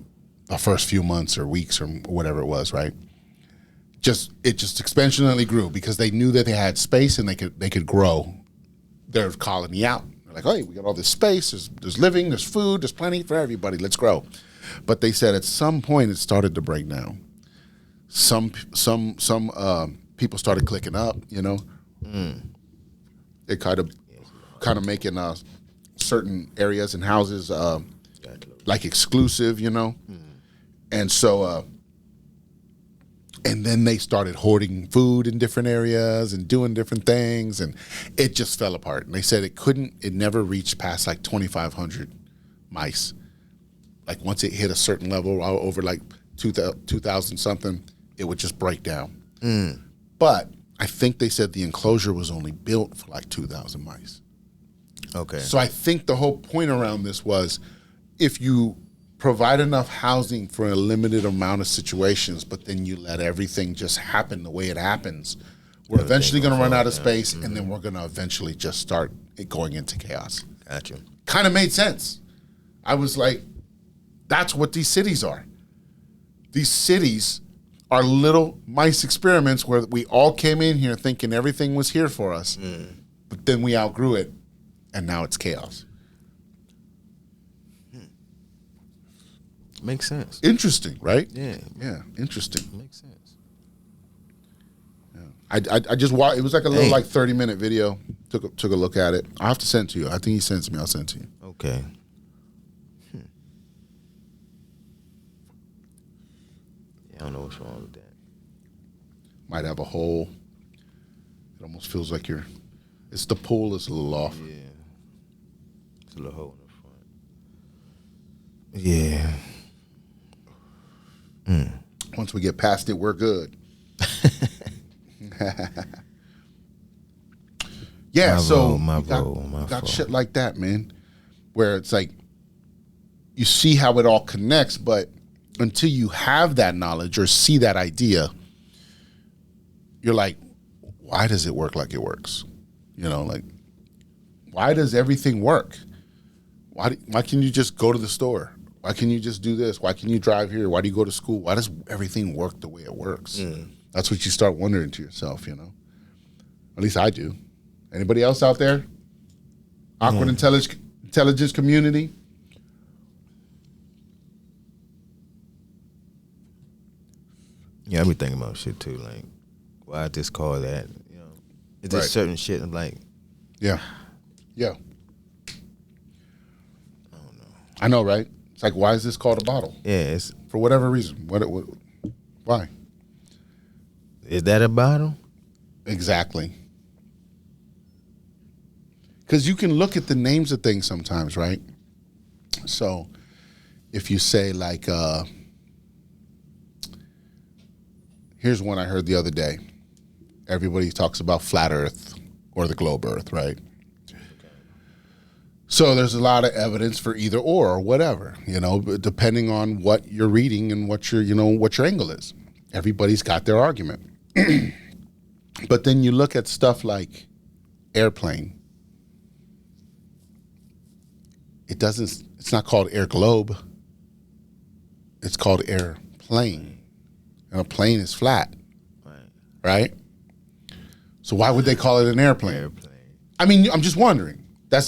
the first few months or weeks or whatever it was, right? It just exponentially grew because they knew that they had space and they could grow their colony out. They're like, hey, we got all this space. There's living, there's food, there's plenty for everybody. Let's grow. But they said at some point it started to break down. Some people started clicking up, They kind of making certain areas and houses like exclusive, you know. And so, and then they started hoarding food in different areas and doing different things, and it just fell apart. And they said it never reached past like 2,500 mice. Like once it hit a certain level, over like 2,000 something, it would just break down. But I think they said the enclosure was only built for like 2,000 mice. Okay. So I think the whole point around this was, if you provide enough housing for a limited amount of situations, but then you let everything just happen the way it happens, we're eventually going to run out of space, and then we're going to eventually just start it going into chaos. Gotcha. Kind of made sense. I was like, that's what these cities are. These cities are little mice experiments where we all came in here thinking everything was here for us, but then we outgrew it, and now it's chaos. Makes sense. Interesting, right? Yeah. Yeah, interesting. Makes sense. Yeah. I just watched. It was like a little 30-minute video. Took a look at it. I'll have to send it to you. I think he sends me. I'll send it to you. Okay. Yeah, I don't know what's wrong with that. Might have a hole. It almost feels like it's the pull is a little off. Yeah. It's a little hole in the front. Yeah. Once we get past it, we're good. Yeah, my got shit like that, man, where it's like you see how it all connects, but until you have that knowledge or see that idea, you're like, why does it work like it works? You know, like, why does everything work? Why can you just go to the store? Why can you just do this? Why can you drive here? Why do you go to school? Why does everything work the way it works? That's what you start wondering to yourself, you know? At least I do. Anybody else out there? Awkward intelligence community? Yeah, I be thinking about shit too. Like, why this call that? You know, it's just certain shit. I'm like, yeah. I don't know. I know, right? It's like, why is this called a bottle? Yeah, it's for whatever reason. Why? Is that a bottle? Exactly. Because you can look at the names of things sometimes, right? So if you say like, here's one I heard the other day. Everybody talks about flat Earth or the globe Earth, right? So there's a lot of evidence for either or whatever, you know, depending on what you're reading and what your angle is. Everybody's got their argument. But then you look at stuff like airplane. It's not called air globe. It's called airplane. And a plane is flat. Right? So why would they call it an airplane? I mean, I'm just wondering. I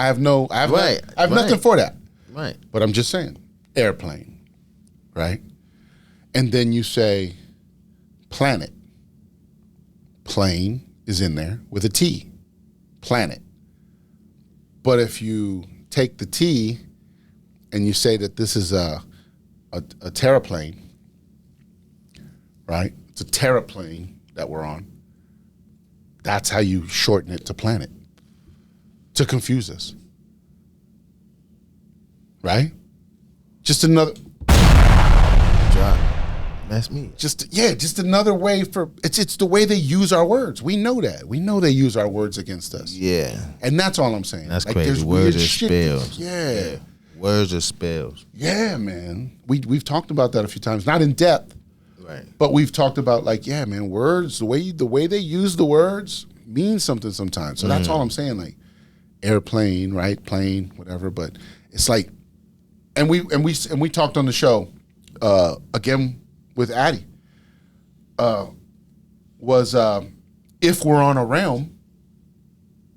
have nothing for that. Right. But I'm just saying, airplane, right? And then you say planet. Plane is in there with a T, planet. But if you take the T and you say that this is a terraplane, right? It's a terraplane that we're on. That's how you shorten it to planet. To confuse us. Right? Just another job. That's me. Just another way for it's the way they use our words. We know that. We know they use our words against us. Yeah. And that's all I'm saying. That's like, crazy. Words are spells. Yeah. Words are spells. Yeah, man. We've talked about that a few times. Not in depth. Right. But we've talked about like, yeah, man, words, the way they use the words means something sometimes. So that's all I'm saying, like airplane, right? Plane, whatever. But it's like, and we talked on the show again with Addie. If we're on a realm,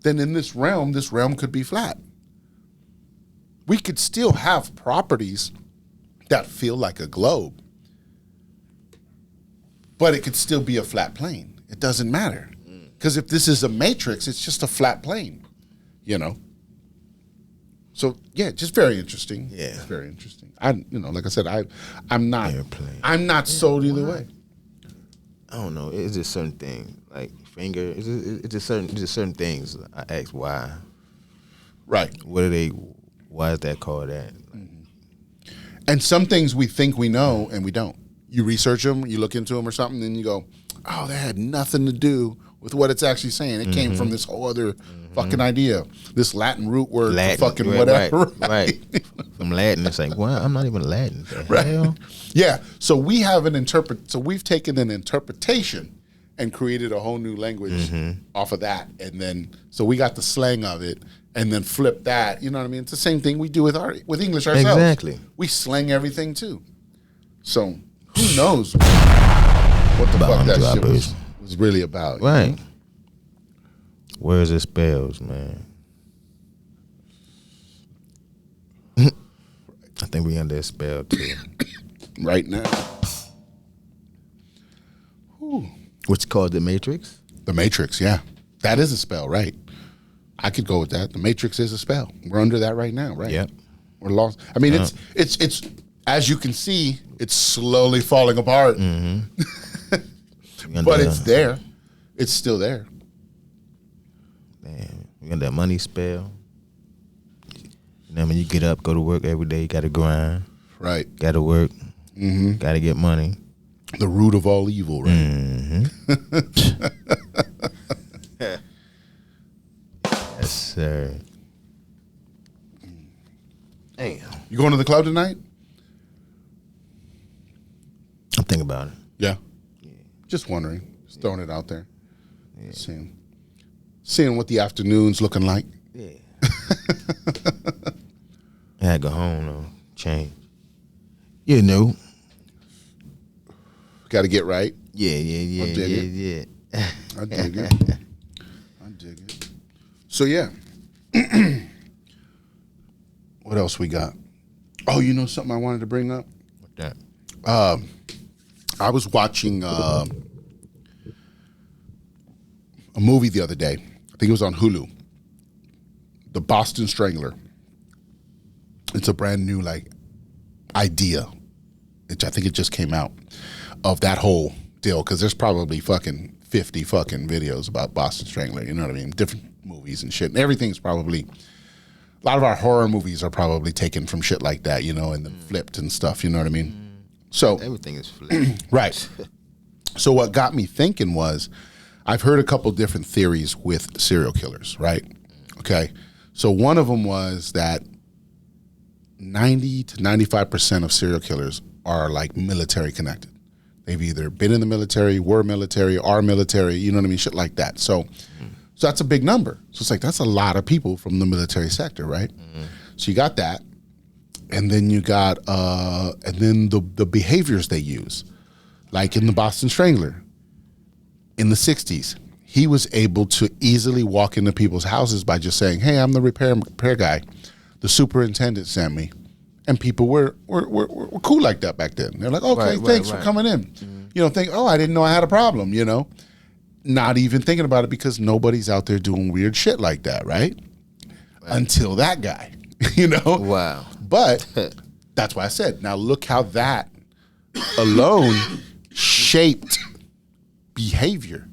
then in this realm could be flat. We could still have properties that feel like a globe, but it could still be a flat plane. It doesn't matter, because if this is a matrix, it's just a flat plane. You know. So yeah, just very interesting. Yeah. It's very interesting. Like I said, I'm not sold either way. I don't know. It's just certain things like finger. It's just certain things. I ask why. Right. What are they? Why is that called that? And some things we think we know and we don't. You research them, you look into them or something, and you go, "Oh, that had nothing to do with what it's actually saying. It came from this whole other fucking idea, this Latin root word for fucking whatever." Right. From Latin, it's like, well, I'm not even Latin. The Right. hell? Yeah. So we have So we've taken an interpretation and created a whole new language off of that, and then so we got the slang of it, and then flip that. You know what I mean? It's the same thing we do with English ourselves. Exactly. We slang everything too. So who knows what the fuck that shit was really about? Right. Where's the spells, man? I think we under a spell too. Right now. Whew. What's called the Matrix? The Matrix, yeah. That is a spell, right? I could go with that. The Matrix is a spell. We're under that right now, right? Yep. We're lost. I mean, it's as you can see, it's slowly falling apart. But it's there. It's still there. Man, we got that money spell. You know, when you get up, go to work every day, you got to grind. Right. Got to work. Got to get money. The root of all evil, right? Yes, sir. Damn. You going to the club tonight? I'm thinking about it. Yeah. Just wondering. Just throwing it out there. Yeah. Seeing what the afternoon's looking like. Yeah. I had to go home though. Change. You know. Got to get right. Yeah. I dig it. I dig it. I dig it. So yeah. What else we got? Oh, you know something I wanted to bring up? What that? I was watching a movie the other day. I think it was on Hulu. The Boston Strangler. It's a brand new idea. I think it just came out of that whole deal because there's probably fucking 50 fucking videos about Boston Strangler. You know what I mean? Different movies and shit. And everything's probably, a lot of our horror movies are probably taken from shit like that, and then flipped and stuff. You know what I mean? So Everything is flipped. Right. So what got me thinking was, I've heard a couple different theories with serial killers, right? Okay. So one of them was that 90 to 95% of serial killers are military connected. They've either been in the military, were military, are military, you know what I mean? Shit like that. So that's a big number. So it's that's a lot of people from the military sector, right? So you got that. And then you got, and then the behaviors they use, like in the Boston Strangler, in the 60s, he was able to easily walk into people's houses by just saying, "Hey, I'm the repair guy. The superintendent sent me." And people were cool like that back then. They're like, "Okay, thanks for coming in." Think, "Oh, I didn't know I had a problem," Not even thinking about it because nobody's out there doing weird shit like that, right? Until that guy, Wow. But that's why I said, now look how that alone shaped behavior.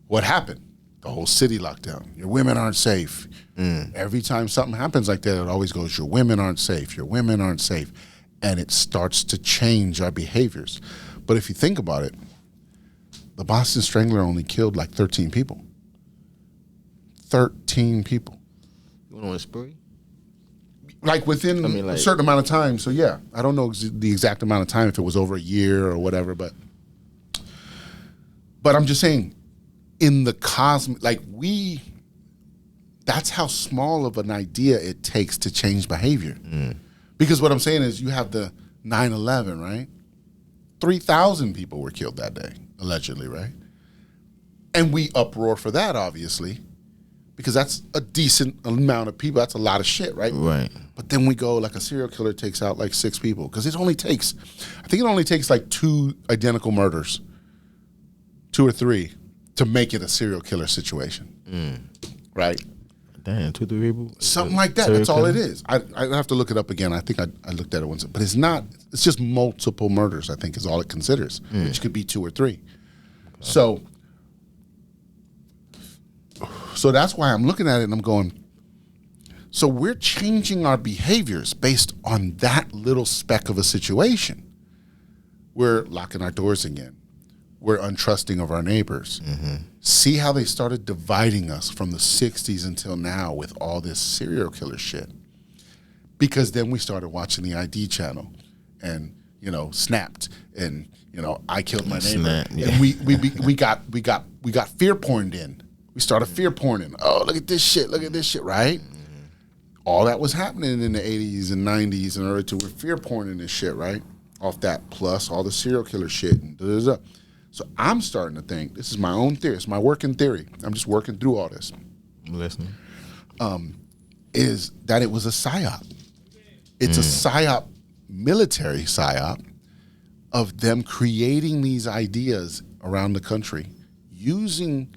What happened? The whole city lockdown. Your women aren't safe. Every time something happens like that, it always goes, your women aren't safe. Your women aren't safe. And it starts to change our behaviors. But if you think about it, the Boston Strangler only killed 13 people. 13 people. You went on a spree? Within a certain amount of time. So yeah, I don't know the exact amount of time, if it was over a year or whatever, but I'm just saying, in the cosmic, that's how small of an idea it takes to change behavior. Because what I'm saying is, you have the 9/11, right? 3,000 people were killed that day, allegedly, right? And we uproar for that, obviously, because that's a decent amount of people. That's a lot of shit, right? Right. But then we go, a serial killer takes out 6 people, because it only takes 2 identical murders, 2 or 3, to make it a serial killer situation, right? damn, 2, 3 people, something like that. That's all it is. I have to look it up again. I think I looked at it once, but it's not. It's just multiple murders. I think is all it considers, which could be 2 or 3. Okay. So that's why I'm looking at it and I'm going. So we're changing our behaviors based on that little speck of a situation. We're locking our doors again. We're untrusting of our neighbors. See how they started dividing us from the 60s until now with all this serial killer shit. Because then we started watching the ID channel and, Snapped and, I killed my neighbor. Yeah. And we got fear porned in. We started fear porning. Oh, look at this shit, right? All that was happening in the 80s and 90s and early to we're fear porning this shit, right? Off that, plus all the serial killer shit and da-da-da. So I'm starting to think, this is my own theory, it's my working theory. I'm just working through all this. I'm listening. Is that it was a psyop. It's a psyop, military psyop, of them creating these ideas around the country, using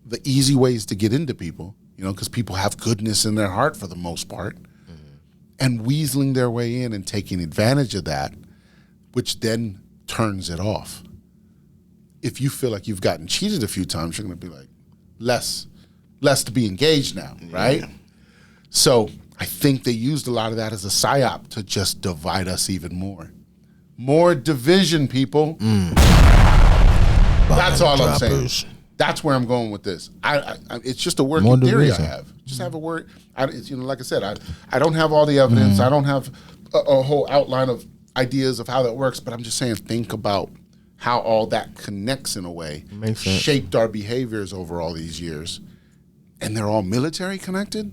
the easy ways to get into people, because people have goodness in their heart for the most part, and weaseling their way in and taking advantage of that, which then turns it off. If you feel like you've gotten cheated a few times, you're going to be like, less to be engaged now, right? Yeah. So I think they used a lot of that as a psyop to just divide us even more. More division, people. That's all I'm saying. That's where I'm going with this. It's just a working theory I have. Just have a word. Like I said, I don't have all the evidence. I don't have a whole outline of ideas of how that works, but I'm just saying, think about how all that connects in a way, shaped our behaviors over all these years. And they're all military connected?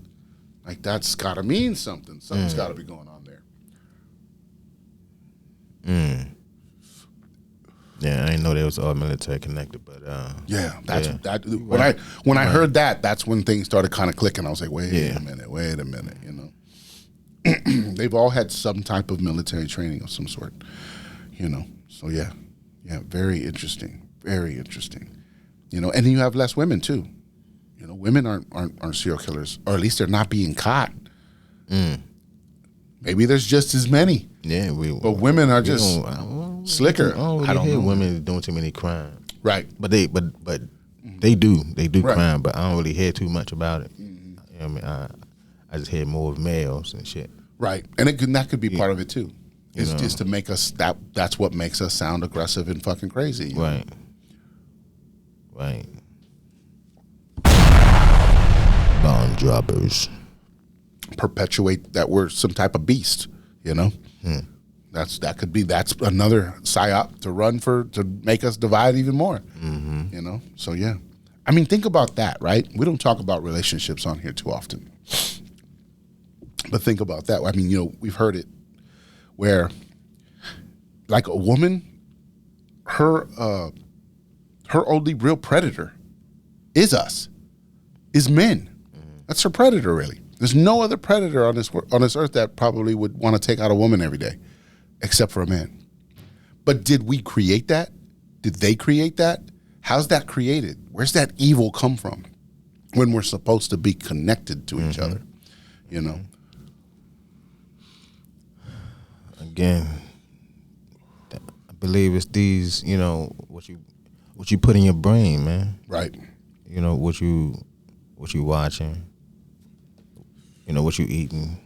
Like, that's got to mean something. Something's got to be going on there. Yeah, I didn't know they was all military connected, but when I heard that, that's when things started kind of clicking. I was like, wait a minute, They've all had some type of military training of some sort, So yeah, very interesting, very interesting. And then you have less women too. Women aren't serial killers, or at least they're not being caught. Maybe there's just as many. Yeah, but women are just slicker. I don't hear women doing too many crimes. Right. But they do crime, but I don't really hear too much about it. I just hear more of males and shit. Right, and that could be part of it too. It's just to make us that's what makes us sound aggressive and fucking crazy. Right. Bomb droppers perpetuate that we're some type of beast. That's another psyop to run to make us divide even more. So yeah, I mean, think about that, right? We don't talk about relationships on here too often, but think about that. I mean, we've heard it where, like, a woman, her only real predator is men. That's her predator, really. There's no other predator on this earth that probably would want to take out a woman every day, except for a man. But did we create that? Did they create that? How's that created? Where's that evil come from when we're supposed to be connected to each other? Again, I believe it's these, what you put in your brain, man. Right. What you watching. What you eating.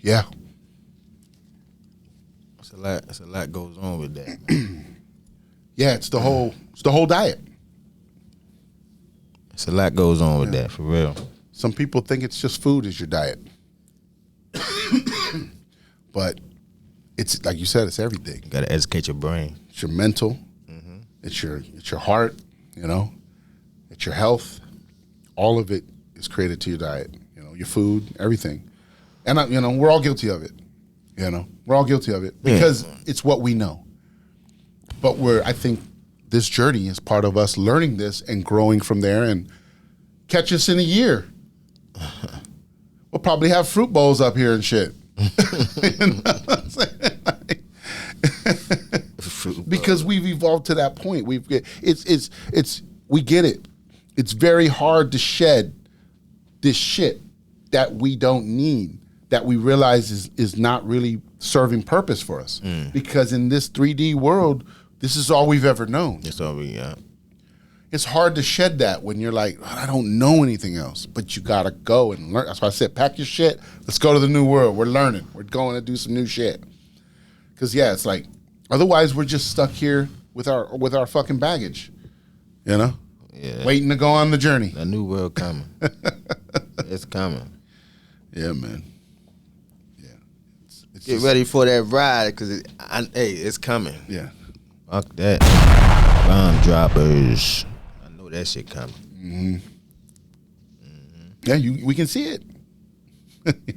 Yeah. It's a lot goes on with that. Yeah, it's the whole diet. It's a lot goes on with that, for real. Some people think it's just food is your diet. But it's, like you said, it's everything. You gotta educate your brain. It's your mental. It's your heart, it's your health. All of it is created to your diet. Your food, everything. And we're all guilty of it. We're all guilty of it because it's what we know. But I think this journey is part of us learning this and growing from there. And catch us in a year. We'll probably have fruit bowls up here and shit. Because we've evolved to that point. We get it. It's very hard to shed this shit that we don't need, that we realize is not really serving purpose for us. Because in this 3D world, this is all we've ever known. That's all we got. It's hard to shed that when you're like, I don't know anything else, but you gotta go and learn. That's why I said, pack your shit. Let's go to the new world. We're learning. We're going to do some new shit. Because yeah, it's like, otherwise we're just stuck here with our fucking baggage, you know, waiting to go on the journey. A new world coming. It's coming. Yeah, man. Yeah. It's Get just, ready for that ride, because it's coming. Yeah. Fuck that. Bomb droppers. I know that shit coming. Mm-hmm. Yeah, we can see it.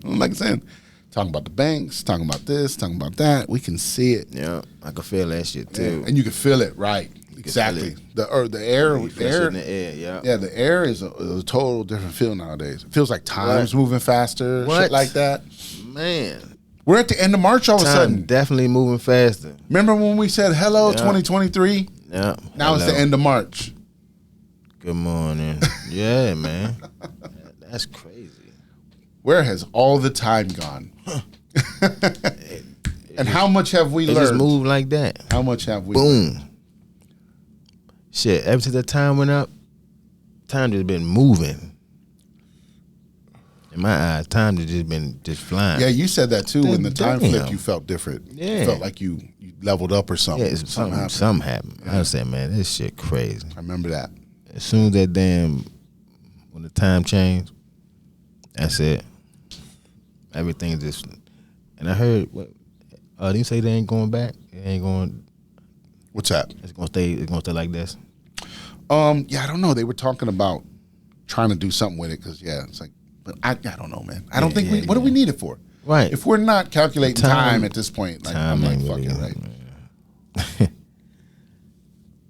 Like I said, talking about the banks, talking about this, talking about that. We can see it. Yeah, I can feel that shit too. Yeah. And you can feel it, right? Exactly. The air, in the air, yeah. Yeah, the air is a total different feel nowadays. It feels like time's moving faster, shit like that. Man. We're at the end of March all of a sudden. Definitely moving faster. Remember when we said hello 2023? Yeah. Now it's the end of March. Good morning. Yeah, man. That's crazy. Where has all the time gone? And how much have we learned? It just moved like that. How much have we learned? Boom. Shit, ever since the time went up, time just been moving. In my eyes, time has just been flying. Yeah, you said that too. When the time flipped, you felt different. Yeah. You felt like you leveled up or something. Yeah, something happened. Yeah. I said, man, this shit crazy. I remember that. As soon as that when the time changed, that's it. Everything just, and I heard, didn't you say they ain't going back? It ain't going. What's that? It's gonna stay like this. Yeah, I don't know. They were talking about trying to do something with it because it's like, but I don't know, man. I don't think what do we need it for? Right. If we're not calculating time at this point, like I'm like, fuck it, right?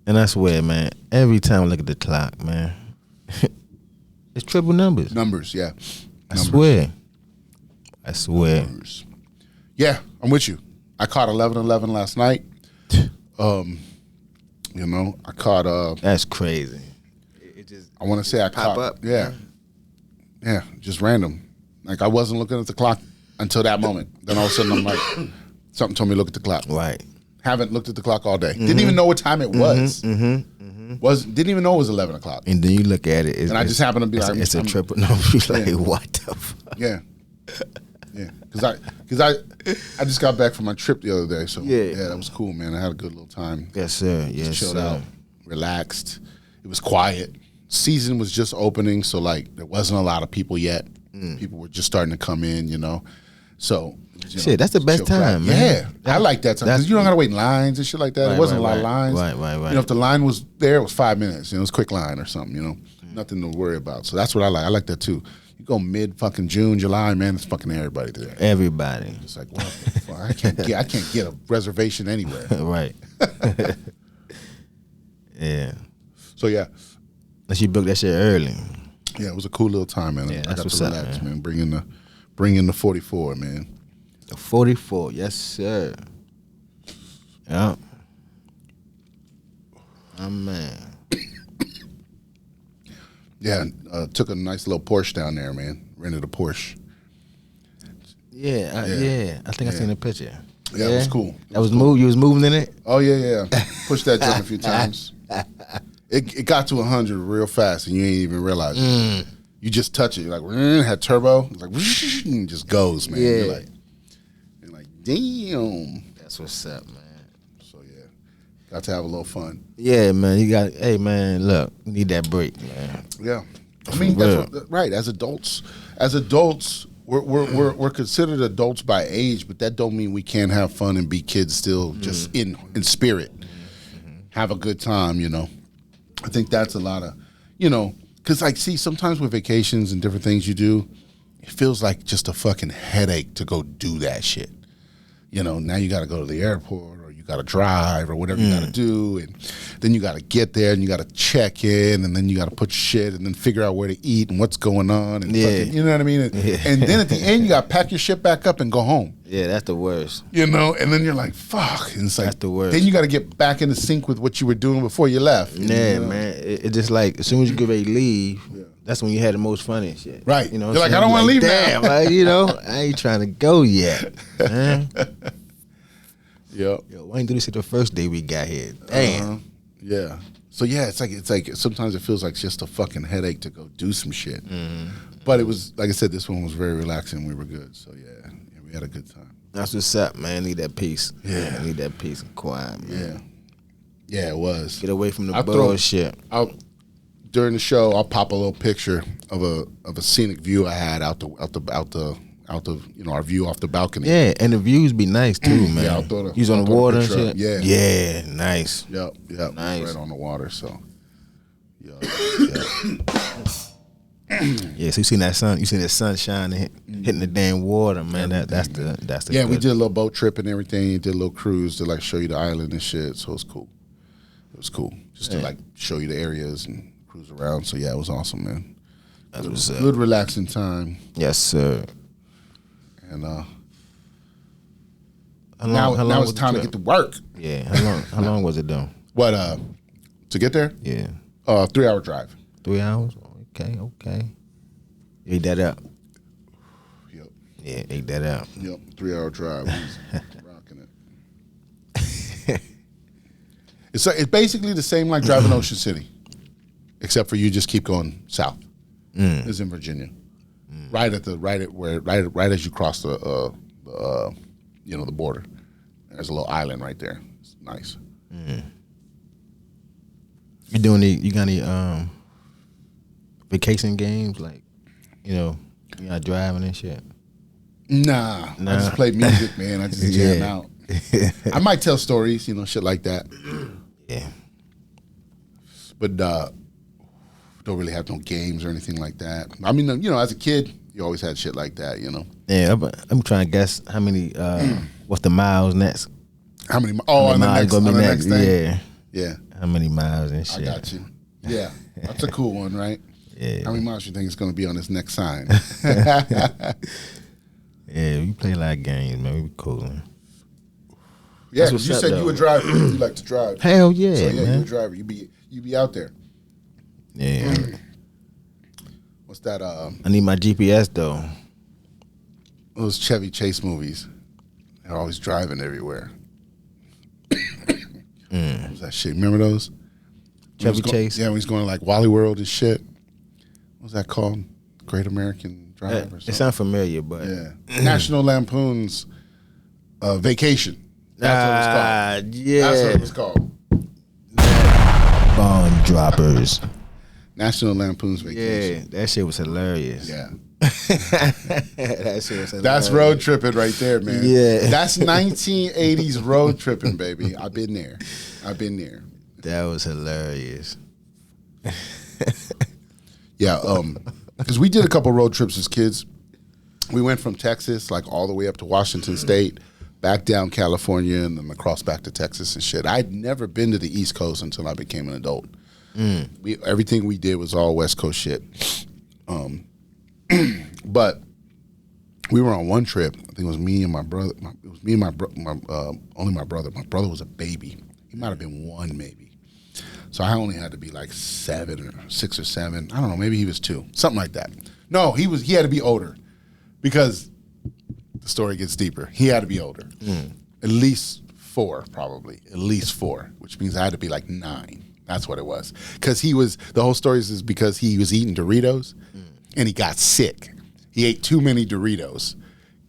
And I swear, man, every time I look at the clock, man, it's triple numbers. Numbers, yeah. I swear. Numbers. Yeah, I'm with you. I caught 11:11 last night. You know, I caught that's crazy. It just I want to say I pop caught up. Yeah, just random. Like I wasn't looking at the clock until that moment. Then all of a sudden I'm like, something told me to look at the clock. Right. Haven't looked at the clock all day. Didn't even know what time it was. Didn't even know it was 11 o'clock. And then you look at it, and I just happened to be like, it's a triple number. You're like, what the fuck? Yeah. Because I just got back from my trip the other day, so yeah, that was cool, man. I had a good little time. Yes, sir. Just chilled out, relaxed. It was quiet. Season was just opening, so like there wasn't a lot of people yet. People were just starting to come in, you know. So shit, that's the best time, man. Yeah, I like that time because you don't gotta wait in lines and shit like that. It wasn't a lot of lines. Right. You know, if the line was there, it was 5 minutes. You know, it was a quick line or something. You know, nothing to worry about. So that's what I like. I like that too. You go mid fucking June, July, man, it's fucking everybody there. Everybody. It's like, what the fuck? I can't get a reservation anywhere. Right. Yeah. So yeah. Unless you booked that shit early. Yeah, it was a cool little time, man. Yeah, I got what's to up, relax, man. Bring in the 44, man. The 44, yes, sir. Yeah. Oh, man. Yeah, took a nice little Porsche down there, man. Rented a Porsche. Yeah. I think I seen a picture. Yeah, it was cool. That was move. You was moving in it. Oh yeah. Pushed that joint a few times. It got to 100 real fast, and you ain't even realize it. You just touch it. You're like, had turbo. It's like, and it just goes, man. Yeah. You're like, damn. That's what's up, man. So yeah, got to have a little fun. Yeah, man. Hey, man. Look, we need that break, man. Yeah, I mean, that's right. As adults, we're considered adults by age, but that don't mean we can't have fun and be kids still, just in spirit. Have a good time, you know. I think that's a lot of, you know, because like, see, sometimes with vacations and different things you do, it feels like just a fucking headache to go do that shit. You know, now you got to go to the airport, or you got to drive, or whatever you got to do, and then you got to get there, and you got to check in, and then you got to put shit, and then figure out where to eat and what's going on, and fucking, you know what I mean? And then at the end, you got to pack your shit back up and go home. Yeah, that's the worst. You know, and then you're like, fuck. And it's like, that's the worst. Then you got to get back into sync with what you were doing before you left. Yeah, you know? man. It just like, as soon as you get ready to leave, that's when you had the most fun and shit. Right. You know, you're like, I don't want to leave damn, now. Like, you know, I ain't trying to go yet. Man. Yep. Yo, why ain't do this shit the first day we got here? Damn. Yeah. So yeah, it's like sometimes it feels like it's just a fucking headache to go do some shit. But it was, like I said, this one was very relaxing. We were good. So yeah, we had a good time. That's what's up, man. Need that peace. Yeah. I need that peace and quiet, man. Yeah, it was. Get away from the bullshit. During the show, I'll pop a little picture of a scenic view I had out the our view off the balcony. Yeah, and the views be nice too, man. Yeah, I'll throw the. He's on the water and shit. Yeah. Yeah, nice. Yep. Nice. Right on the water. So. Yeah. Yeah, so you seen that sun? You seen that sunshine hitting the damn water, man. That's the. Yeah, we did a little boat trip and everything. Did a little cruise to like show you the island and shit. So it was cool. It was cool just to like show you the areas and cruise around. So yeah, it was awesome, man. It was a good, relaxing time. Yes, sir. And how long it's time to get to work. Yeah, how long was it though? What to get there? Yeah, 3-hour drive. 3 hours. Okay. You ate that up. Yep. Yeah, ate that out. Yep. 3-hour drive. Rocking it. It's basically the same like driving Ocean City, except for you just keep going south. It's in Virginia, right as you cross the border. There's a little island right there. It's nice. You got any vacation games, like, you not driving and shit? Nah. I just play music, man. I just jam out. I might tell stories, shit like that. Yeah. But don't really have no games or anything like that. I mean, as a kid, you always had shit like that, Yeah, I'm trying to guess how many. What's the miles next? How many? On the next thing. Yeah. Yeah. How many miles and shit? I got you. Yeah, that's a cool one, right? Yeah. How many miles you think it's going to be on this next sign? Yeah, we play a lot of games, man. We be cool, man. Yeah, you said you would drive. You like to drive. Hell yeah, so, man. You a driver. You be out there. Yeah. What's that? I need my GPS though. Those Chevy Chase movies. They're always driving everywhere. What was that shit? Remember those? Chevy Chase? Yeah, when he's going to like Wally World and shit. What was that called? Great American Drive or something? It sounds familiar, but yeah. National Lampoon's Vacation. That's what it was called. Yeah. That's what it was called. Bomb droppers. National Lampoon's Vacation. Yeah, that shit was hilarious. Yeah. That shit was hilarious. That's road tripping right there, man. Yeah. That's 1980s road tripping, baby. I've been there. That was hilarious. Yeah, because we did a couple road trips as kids. We went from Texas, like all the way up to Washington State, back down California, and then across back to Texas and shit. I'd never been to the East Coast until I became an adult. Everything we did was all West Coast shit. But we were on one trip. I think it was me and my brother. Only my brother. My brother was a baby. He might have been 1 maybe. So I only had to be like 7 or 6 or 7. I don't know. Maybe he was 2, something like that. No, he had to be older, because the story gets deeper. He had to be older, at least 4, probably at least 4, which means I had to be like 9. That's what it was. Because the whole story is because he was eating Doritos, and he got sick. He ate too many Doritos,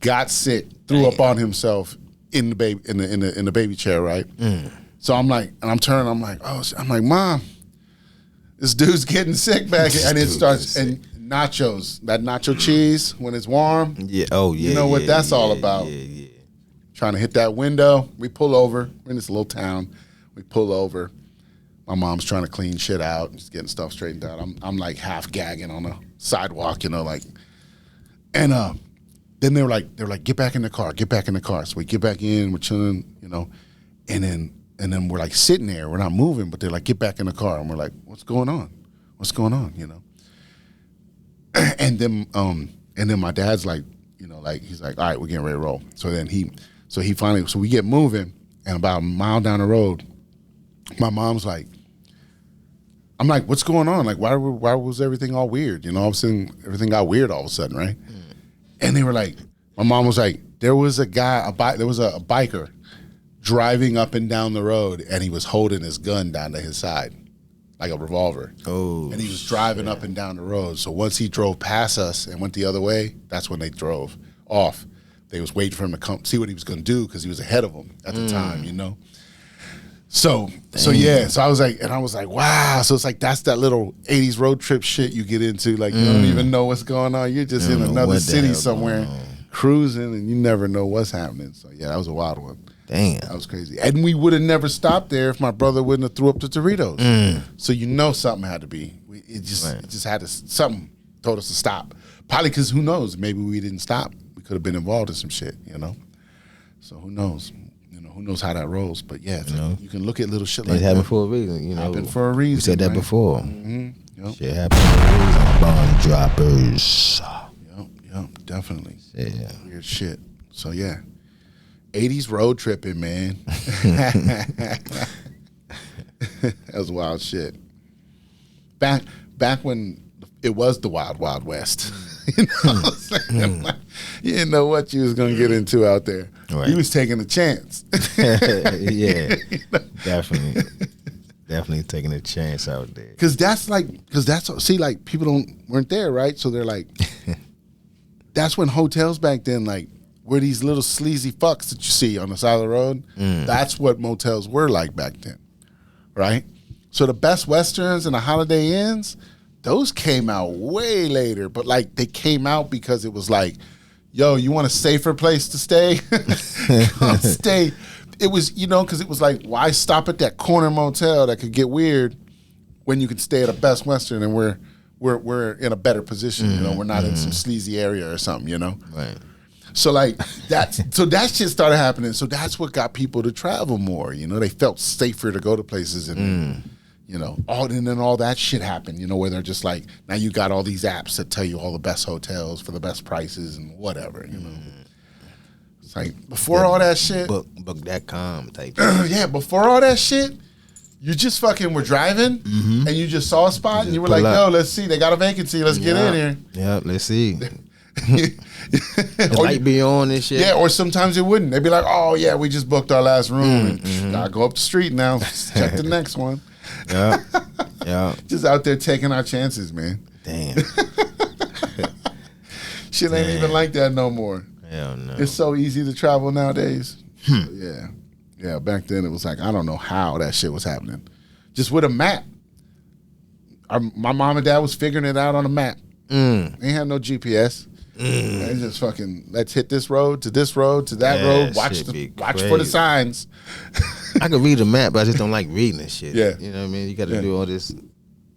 got sick, threw up on himself in the baby chair, right? So I'm like, and I'm like, Mom, this dude's getting sick back here. And it starts, and nachos, that nacho cheese, when it's warm. Yeah. Oh, yeah. You know what that's all about. Yeah. Trying to hit that window. We pull over. We're in this little town. We pull over. My mom's trying to clean shit out, just getting stuff straightened out. I'm like half gagging on the sidewalk, like. And then they're like, get back in the car. So we get back in, we're chilling, and then we're like sitting there, we're not moving, but they're like, get back in the car, and we're like, what's going on? And then my dad's like, he's like, all right, we're getting ready to roll. So we get moving, and about a mile down the road, my mom's like, I'm like, what's going on? Like, why was everything all weird? You know, all of a sudden, everything got weird all of a sudden, right? And they were like, my mom was like, there was a guy, there was a biker driving up and down the road, and he was holding his gun down to his side, like a revolver. Oh, and he was driving up and down the road. So once he drove past us and went the other way, that's when they drove off. They was waiting for him to come see what he was going to do because he was ahead of them at the time, you know. So yeah. So I was like, wow. So it's like that's that little '80s road trip shit you get into. Like you don't even know what's going on. You're just in another city somewhere, cruising, and you never know what's happening. So yeah, that was a wild one. Damn, that was crazy. And we would have never stopped there if my brother wouldn't have threw up the Doritos. So you know something had to be. It just had to, something told us to stop. Probably because who knows? Maybe we didn't stop. We could have been involved in some shit, you know. So who knows? You know, who knows how that rolls? But yeah, you can look at little shit like that. It happened for a reason, you know. Happened for a reason. We said that right? before. Yep. Shit happened for a reason. Bomb droppers. Yep, definitely. Yeah. Weird shit. So yeah. 80s road tripping, man. That was wild shit. Back when it was the Wild Wild West. You know what I'm saying? Like, you didn't know what you was gonna get into out there. Right. You was taking a chance. Yeah, definitely taking a chance out there. Cause that's see, like people weren't there, right? So they're like, that's when hotels back then, like, were these little sleazy fucks that you see on the side of the road. That's what motels were like back then, right? So the Best Westerns and the Holiday Inns, those came out way later, but like they came out because it was like, yo, you want a safer place to stay? Stay. It was, you know, because it was like, why stop at that corner motel that could get weird when you could stay at a Best Western and we're in a better position, you know, we're not in some sleazy area or something, you know? Right. So like that shit started happening. So that's what got people to travel more. You know, they felt safer to go to places, and you know, and then all that shit happened. You know, where they're just like, now you got all these apps that tell you all the best hotels for the best prices and whatever. You know, it's like before all that shit, book.com type. Yeah, before all that shit, you just fucking were driving and you just saw a spot and you were like, yo, let's see, they got a vacancy, let's get in here. Yeah, let's see. The light be on and shit. Yeah, or sometimes it wouldn't. They'd be like, "Oh yeah, we just booked our last room. And gotta go up the street now. Check the next one." Yeah. Just out there taking our chances, man. Damn. Shit ain't even like that no more. Hell no. It's so easy to travel nowadays. Yeah. Back then it was like, I don't know how that shit was happening. Just with a map. My mom and dad was figuring it out on a map. Ain't had no GPS. They just fucking, let's hit this road to that road. Watch for the signs. I can read a map, but I just don't like reading this shit. Yeah. You know what I mean? You got to do all this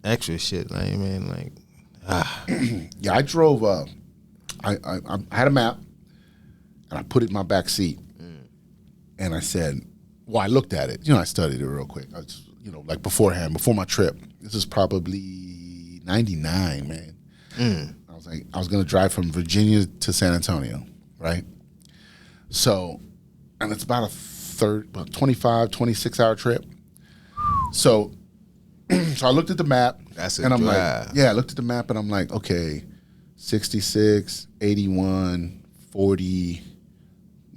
extra shit. Like, I mean, like, Yeah, I drove, I had a map, and I put it in my back seat. And I said, well, I looked at it. You know, I studied it real quick. I just, you know, like beforehand, before my trip. This is probably 99, man. I was going to drive from Virginia to San Antonio, right? So, and it's about about 25, 26-hour trip. So I looked at the map. That's a and I'm drive. like, yeah, I looked at the map and I'm like, okay, 66, 81, 40,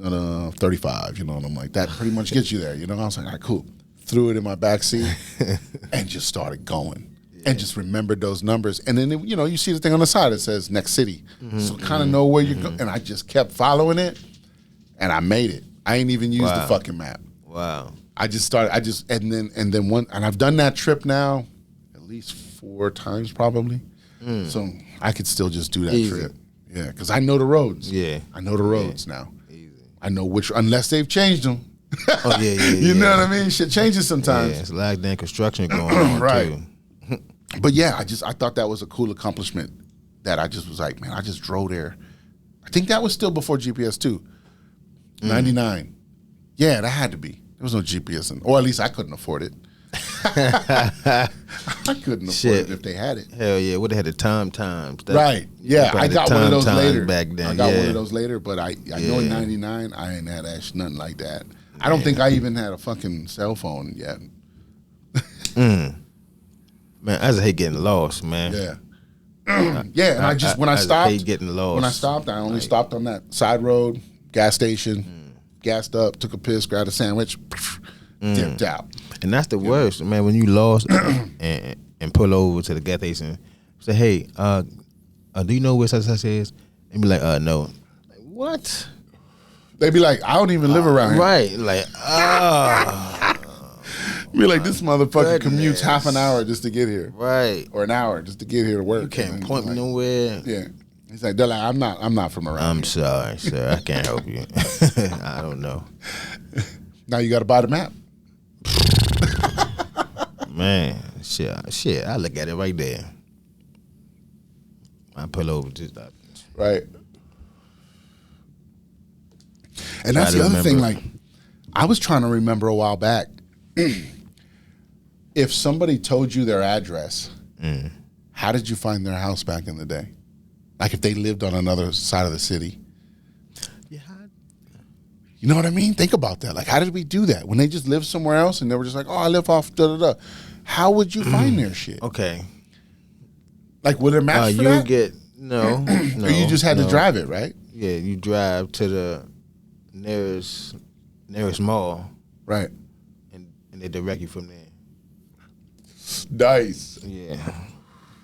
35, you know, and I'm like, that pretty much gets you there, you know? I was like, all right, cool. Threw it in my backseat and just started going. And just remembered those numbers. And then, you know, you see the thing on the side that says next city. So kind of know where you're going. And I just kept following it. And I made it. I ain't even used the fucking map. wow. I just started, and then one, and I've done that trip now at least 4 times probably. So I could still just do that trip. Yeah, because I know the roads. Yeah. I know the roads now. Easy. I know which, unless they've changed them. Oh, yeah. You know what I mean? Shit changes sometimes. Yeah, it's like damn construction going on, Right. too. But yeah, I thought that was a cool accomplishment that I just was like, man, I just drove there. I think that was still before GPS too. 99. Yeah, that had to be. There was no GPS, or at least I couldn't afford it. I couldn't afford it if they had it. Hell yeah, would have had the times. Right. Yeah, I got one of those later. Back then. I got one of those later, but I know in 99, I ain't had nothing like that. I don't think I even had a fucking cell phone yet. Man, I just hate getting lost, man. Yeah. Yeah, and when I stopped, hate getting lost. When I stopped, I only stopped on that side road, gas station, gassed up, took a piss, grabbed a sandwich, dipped out. And that's the worst, man. When you lost and pull over to the gas station, say, "Hey, do you know where such and such is?" And be like, "No." Like, what? They be like, "I don't even live around here." Right? Like, Be like, this motherfucker commutes half an hour just to get here, right? Or an hour just to get here to work. You can't point me nowhere. Yeah, he's like, they're like, I'm not from around. I'm here. sorry, sir. I can't help you. I don't know. Now you got to buy the map. Man, shit. I look at it right there. I pull over just right. And that's the other thing. Like, I was trying to remember a while back. If somebody told you their address, how did you find their house back in the day? Like if they lived on another side of the city. Yeah. You know what I mean? Think about that. Like, how did we do that? When they just lived somewhere else and they were just like, oh, I live off da-da-da. How would you find their shit? Okay. Like, were there maps for you that? get, no. Or you just had to drive it, right? Yeah, you drive to the nearest mall. Right. And they direct you from there. Nice. Yeah.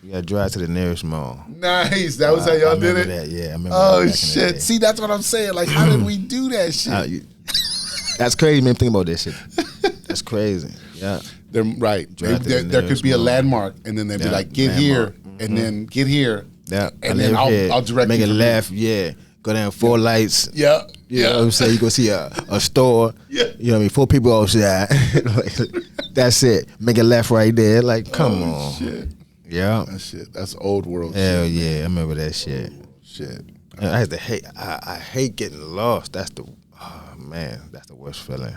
You gotta drive to the nearest mall. Nice. That was how y'all did it? That. Yeah, I remember Oh, that shit. See, that's what I'm saying. Like, how did we do that shit? That's crazy, man. Think about this shit. That's crazy. Yeah. They're right. There could be a landmark, and then they'd be like, get here, and then get here. Yeah. And then I'll direct you. Make a left, yeah. Go down 4 lights. Yeah. You know what I'm saying? You go see a store. Yeah. You know what I mean? 4 people outside. That's it. Make a left right there. Like, come on. Shit. Yeah. That's old world Hell shit. yeah. I remember that shit. Shit. I had to hate. I hate getting lost. That's the that's the worst feeling.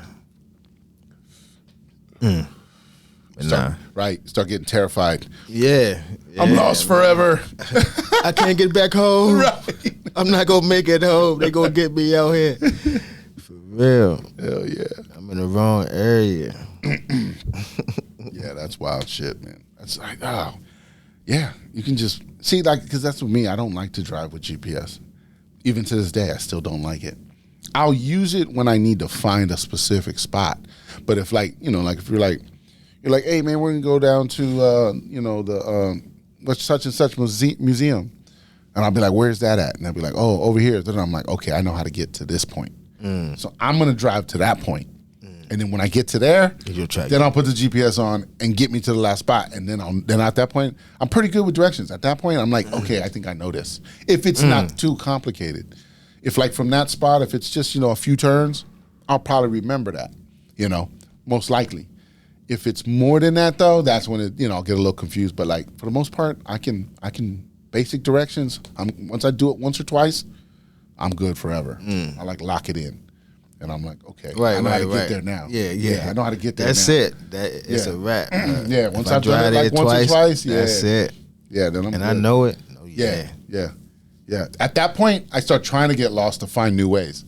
Start getting terrified. Yeah. I'm lost forever. I can't get back home. Right. I'm not gonna make it home. They gonna get me out here. For real. Hell yeah. I'm in the wrong area. Yeah, that's wild shit, man. That's like, oh, yeah. You can just see, like, because that's with me. I don't like to drive with GPS. Even to this day, I still don't like it. I'll use it when I need to find a specific spot. But if, like, you know, like if you're like, hey man, we're gonna go down to the such and such museum, and I'll be like, where's that at? And they'll be like, oh, over here. Then I'm like, okay, I know how to get to this point. So I'm gonna drive to that point. And then when I get to there, then I'll put the GPS on and get me to the last spot. And then at that point, I'm pretty good with directions. At that point, I'm like, okay, I think I know this. If it's not too complicated. If like from that spot, if it's just, a few turns, I'll probably remember that, most likely. If it's more than that though, that's when I'll get a little confused. But like for the most part, I can basic directions. Once I do it once or twice, I'm good forever. I like lock it in. And I'm like, okay, I know how to get there now. Yeah, I know how to get there That's now. it. It's a wrap. Yeah, once I've done it like once or twice, that's it. Yeah, then I'm and good. I know it. Oh, yeah. At that point, I start trying to get lost to find new ways.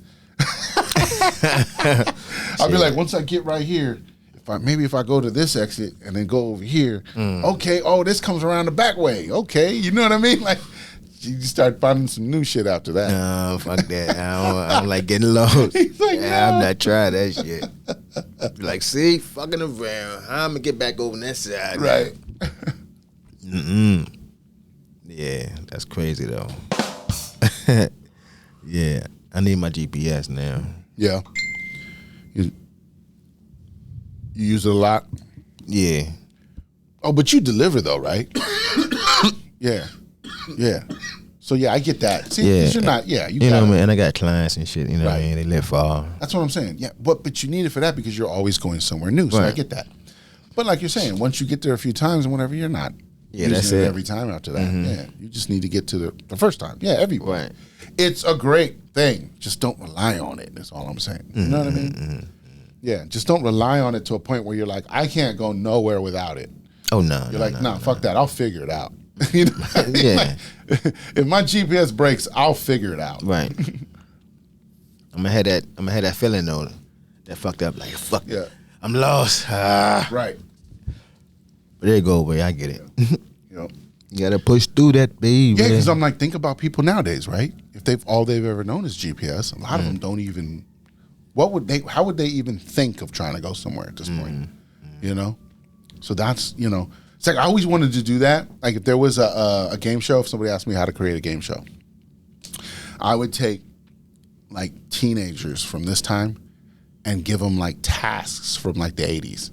I'll be like, once I get right here, if I go to this exit and then go over here, okay, this comes around the back way. Okay, you know what I mean? Like, you start finding some new shit after that. No, fuck that. I don't like getting lost. Like, I'm not trying that shit. Be like, see, fucking around. I'm gonna get back over on that side. Right. Yeah, that's crazy though. Yeah, I need my GPS now. Yeah. You use it a lot? Yeah. Oh, but you deliver though, right? Yeah. So yeah, I get that. See, Yeah. 'cause you're not. Yeah, You know what I mean? And I got clients and shit. You know what I Right. mean? They live far. That's what I'm saying. Yeah, but you need it for that because you're always going somewhere new. So I Right. get that. But like you're saying, once you get there a few times and whatever, you're not. Yeah, using that's it it. every time after that. Yeah, you just need to get to the first time. Yeah, everywhere. Right. It's a great thing. Just don't rely on it. That's all I'm saying. You know what I mean? Yeah, just don't rely on it to a point where you're like, I can't go nowhere without it. Oh no. You're like, nah, fuck that. I'll figure it out. You know what I mean? Yeah. Like, if my GPS breaks, I'll figure it out. Right. I'm gonna have that feeling though. That fucked up. Like fuck. Yeah. I'm lost. Right. But there you go, boy. I get it. Yep. You gotta push through that, baby. Yeah, because I'm like, think about people nowadays, right? If all they've ever known is GPS, a lot of them don't even. How would they even think of trying to go somewhere at this point? You know, so that's it's like I always wanted to do that. Like if there was a game show, if somebody asked me how to create a game show, I would take like teenagers from this time and give them like tasks from like the 80s.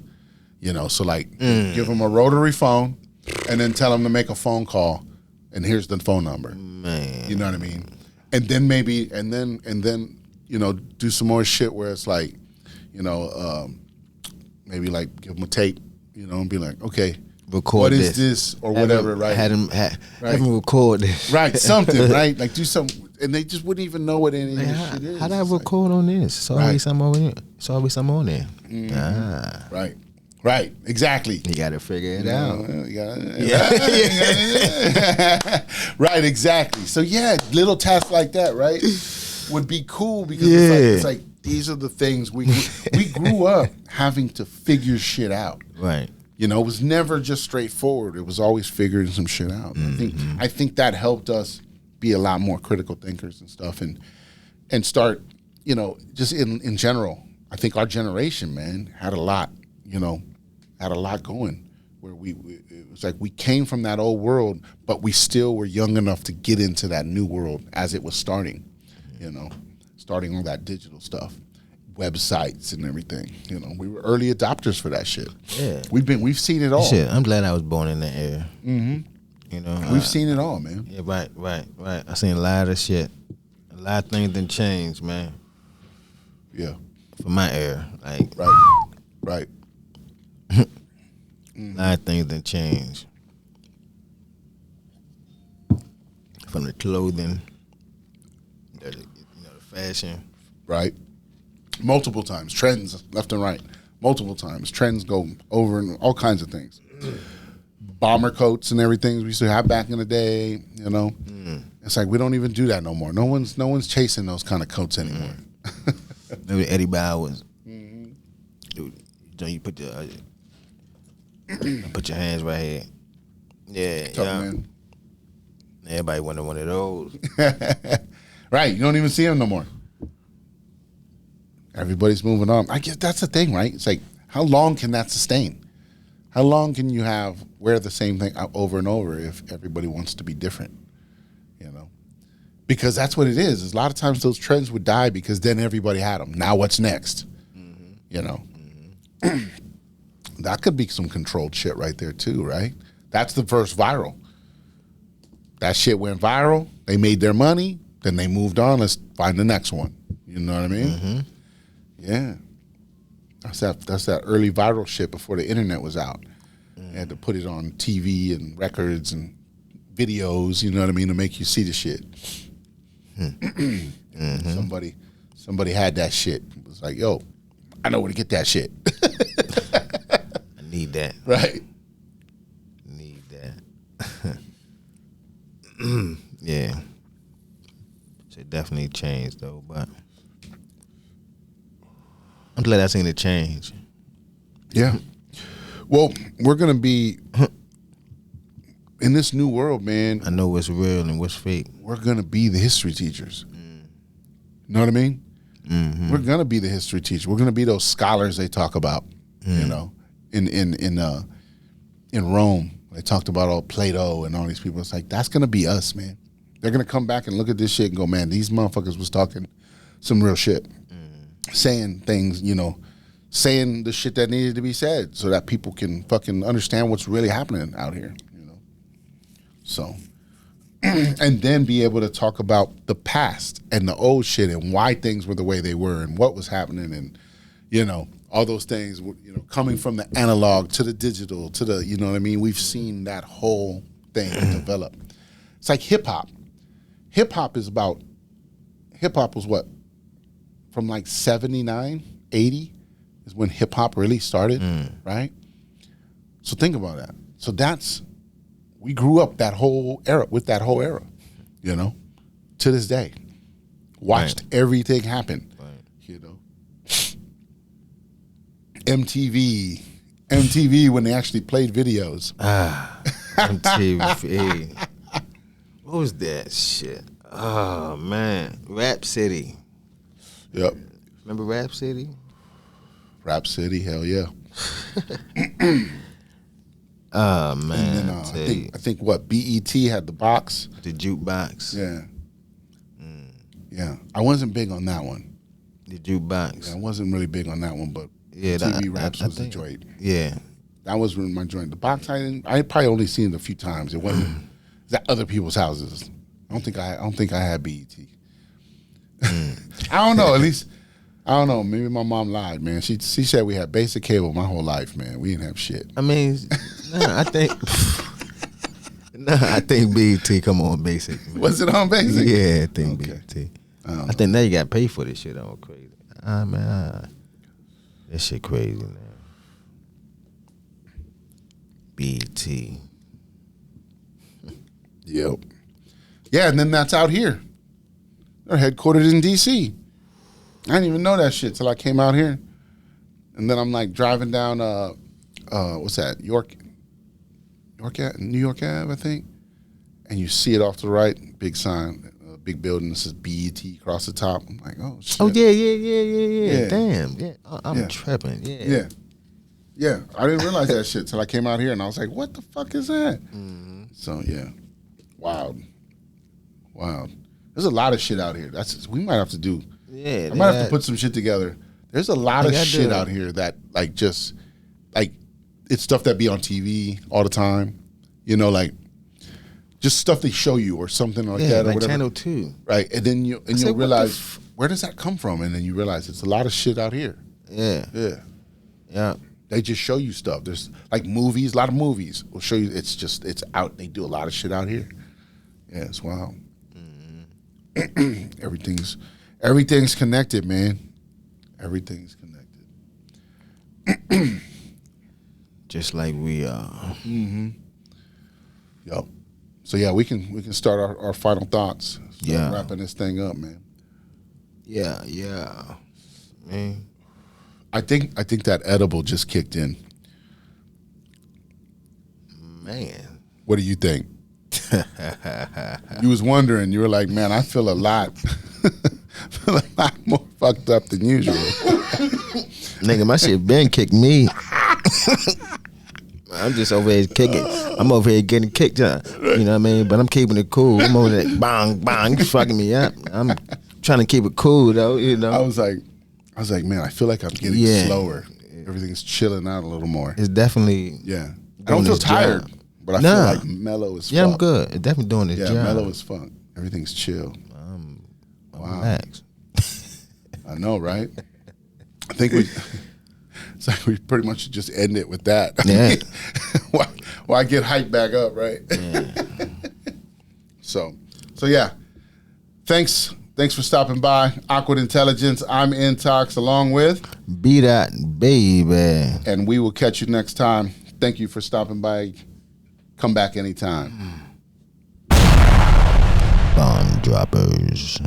So like give them a rotary phone and then tell them to make a phone call, and here's the phone number. Man, you know what I mean? And then maybe and then do some more shit where it's like, maybe like give them a tape, and be like, okay, record what is this or whatever, right? Have them record this, right? Something, right? Like do something, and they just wouldn't even know what any of this shit is. How do I record on this? It's always something over there. It's always something on there. Right, exactly. You got to figure it out. Right, exactly. So yeah, little tasks like that, right, would be cool because it's like these are the things we grew up having to figure shit out. Right. It was never just straightforward. It was always figuring some shit out. I think that helped us be a lot more critical thinkers and stuff, and start, just in general. I think our generation, man, had a lot going where it was like we came from that old world, but we still were young enough to get into that new world as it was starting, starting all that digital stuff, websites and everything. We were early adopters for that shit. Yeah, we've seen it all. Shit, I'm glad I was born in that era. We've seen it all, man. Yeah, right. I seen a lot of shit. A lot of things done changed, man. Yeah, for my era, like right. A lot of things done changed. From the clothing, the fashion. Right. Multiple times. Trends left and right. Multiple times. Trends go over and all kinds of things. Bomber coats and everything we used to have back in the day, It's like we don't even do that no more. No one's chasing those kind of coats anymore. Maybe Eddie Bowers. Dude, you put your hands right here. Yeah, Man. Everybody wanted one of those. Right, you don't even see them no more. Everybody's moving on. I guess that's the thing, right? It's like, how long can that sustain? How long can you wear the same thing over and over if everybody wants to be different? Because that's what it is. A lot of times those trends would die because then everybody had them. Now what's next? That could be some controlled shit right there too, right? That's the first viral. That shit went viral. They made their money. Then they moved on. Let's find the next one. You know what I mean? Yeah. That's that early viral shit before the internet was out. They had to put it on TV and records and videos, you know what I mean, to make you see the shit. Somebody had that shit. It was like, yo, I know where to get that shit. I need that. Right. Need that. Yeah. It definitely changed though, but I'm glad I seen it change. Yeah. Well, we're gonna be in this new world, man. I know what's real and what's fake. We're gonna be the history teachers. You know what I mean? We're gonna be the history teacher. We're gonna be those scholars they talk about. In Rome, they talked about all Plato and all these people. It's like that's gonna be us, man. They're gonna come back and look at this shit and go, man, these motherfuckers was talking some real shit, saying things, saying the shit that needed to be said so that people can fucking understand what's really happening out here, So, and then be able to talk about the past and the old shit and why things were the way they were and what was happening and, all those things, coming from the analog to the digital to the, you know what I mean? We've seen that whole thing develop. It's like hip hop. Hip hop was what? From like 79, 80 is when hip hop really started, right? So think about that. So we grew up with that whole era, to this day. Watched everything happen, MTV, MTV when they actually played videos. MTV. What was that shit? Oh man, Rap City. Yep. Remember Rap City? Rap City, hell yeah. Oh man, And then, I think what BET had the box, the jukebox. yeah, yeah. I wasn't big on that one. The jukebox. Yeah, I wasn't really big on that one, but Yeah, TV Raps was the joint. Yeah. That was my joint. The box I probably only seen it a few times. It wasn't. It's at other people's houses. I don't think I had BET. I don't know. At least I don't know. Maybe my mom lied, man. She said we had basic cable my whole life, man. We didn't have shit. I mean, I think BET come on basic. Man. Was it on basic? Yeah, I think BET. I think now you got to pay for this shit. I'm crazy. Man, that shit crazy, man. BET. Yep. Yeah, and then that's out here. They're headquartered in D.C. I didn't even know that shit till I came out here. And then I'm like driving down, what's that, New York Ave, I think. And you see it off to the right, big sign, big building that says BET across the top. I'm like, oh, shit. Oh, yeah. Damn. Yeah, I'm tripping. Yeah. Yeah, I didn't realize that shit till I came out here, and I was like, what the fuck is that? Mm-hmm. So, yeah. Wild. There's a lot of shit out here. We might have to do. Yeah, I might have to put some shit together. There's a lot of shit out here that just it's stuff that be on TV all the time. You know, like just stuff they show you or something like that. Or like whatever. Channel 2. Right, and then you'll realize where does that come from, and then you realize it's a lot of shit out here. Yeah. They just show you stuff. There's like movies, a lot of movies will show you. It's out. They do a lot of shit out here. Yeah, it's wild. Mm-hmm. Everything's connected, man. Everything's connected. Just like we are. Mm-hmm. Yep. So yeah, we can start our final thoughts. Start wrapping this thing up, man. Yeah, man. I think that edible just kicked in. Man. What do you think? You was wondering. You were like, man, I feel a lot more fucked up than usual. Nigga, my shit been kicked me. I'm just over here kicking. I'm over here getting kicked up. You know what I mean? But I'm keeping it cool. I'm over there, bang, bang, you fucking me up. I'm trying to keep it cool, though, you know? I was like, man, I feel like I'm getting slower. Everything's chilling out a little more. It's definitely. Yeah. I don't feel tired, but I feel like mellow as fuck. Yeah, I'm good. It's definitely doing its job. Yeah, mellow as fuck. Everything's chill. I'm wow. relaxed. I know, right? I think it's like we pretty much should just end it with that. Yeah. Why get hyped back up, right? Yeah. So yeah. Thanks for stopping by. Awkward Intelligence. I'm Intox along with BDot, baby. And we will catch you next time. Thank you for stopping by. Come back anytime. Bomb droppers.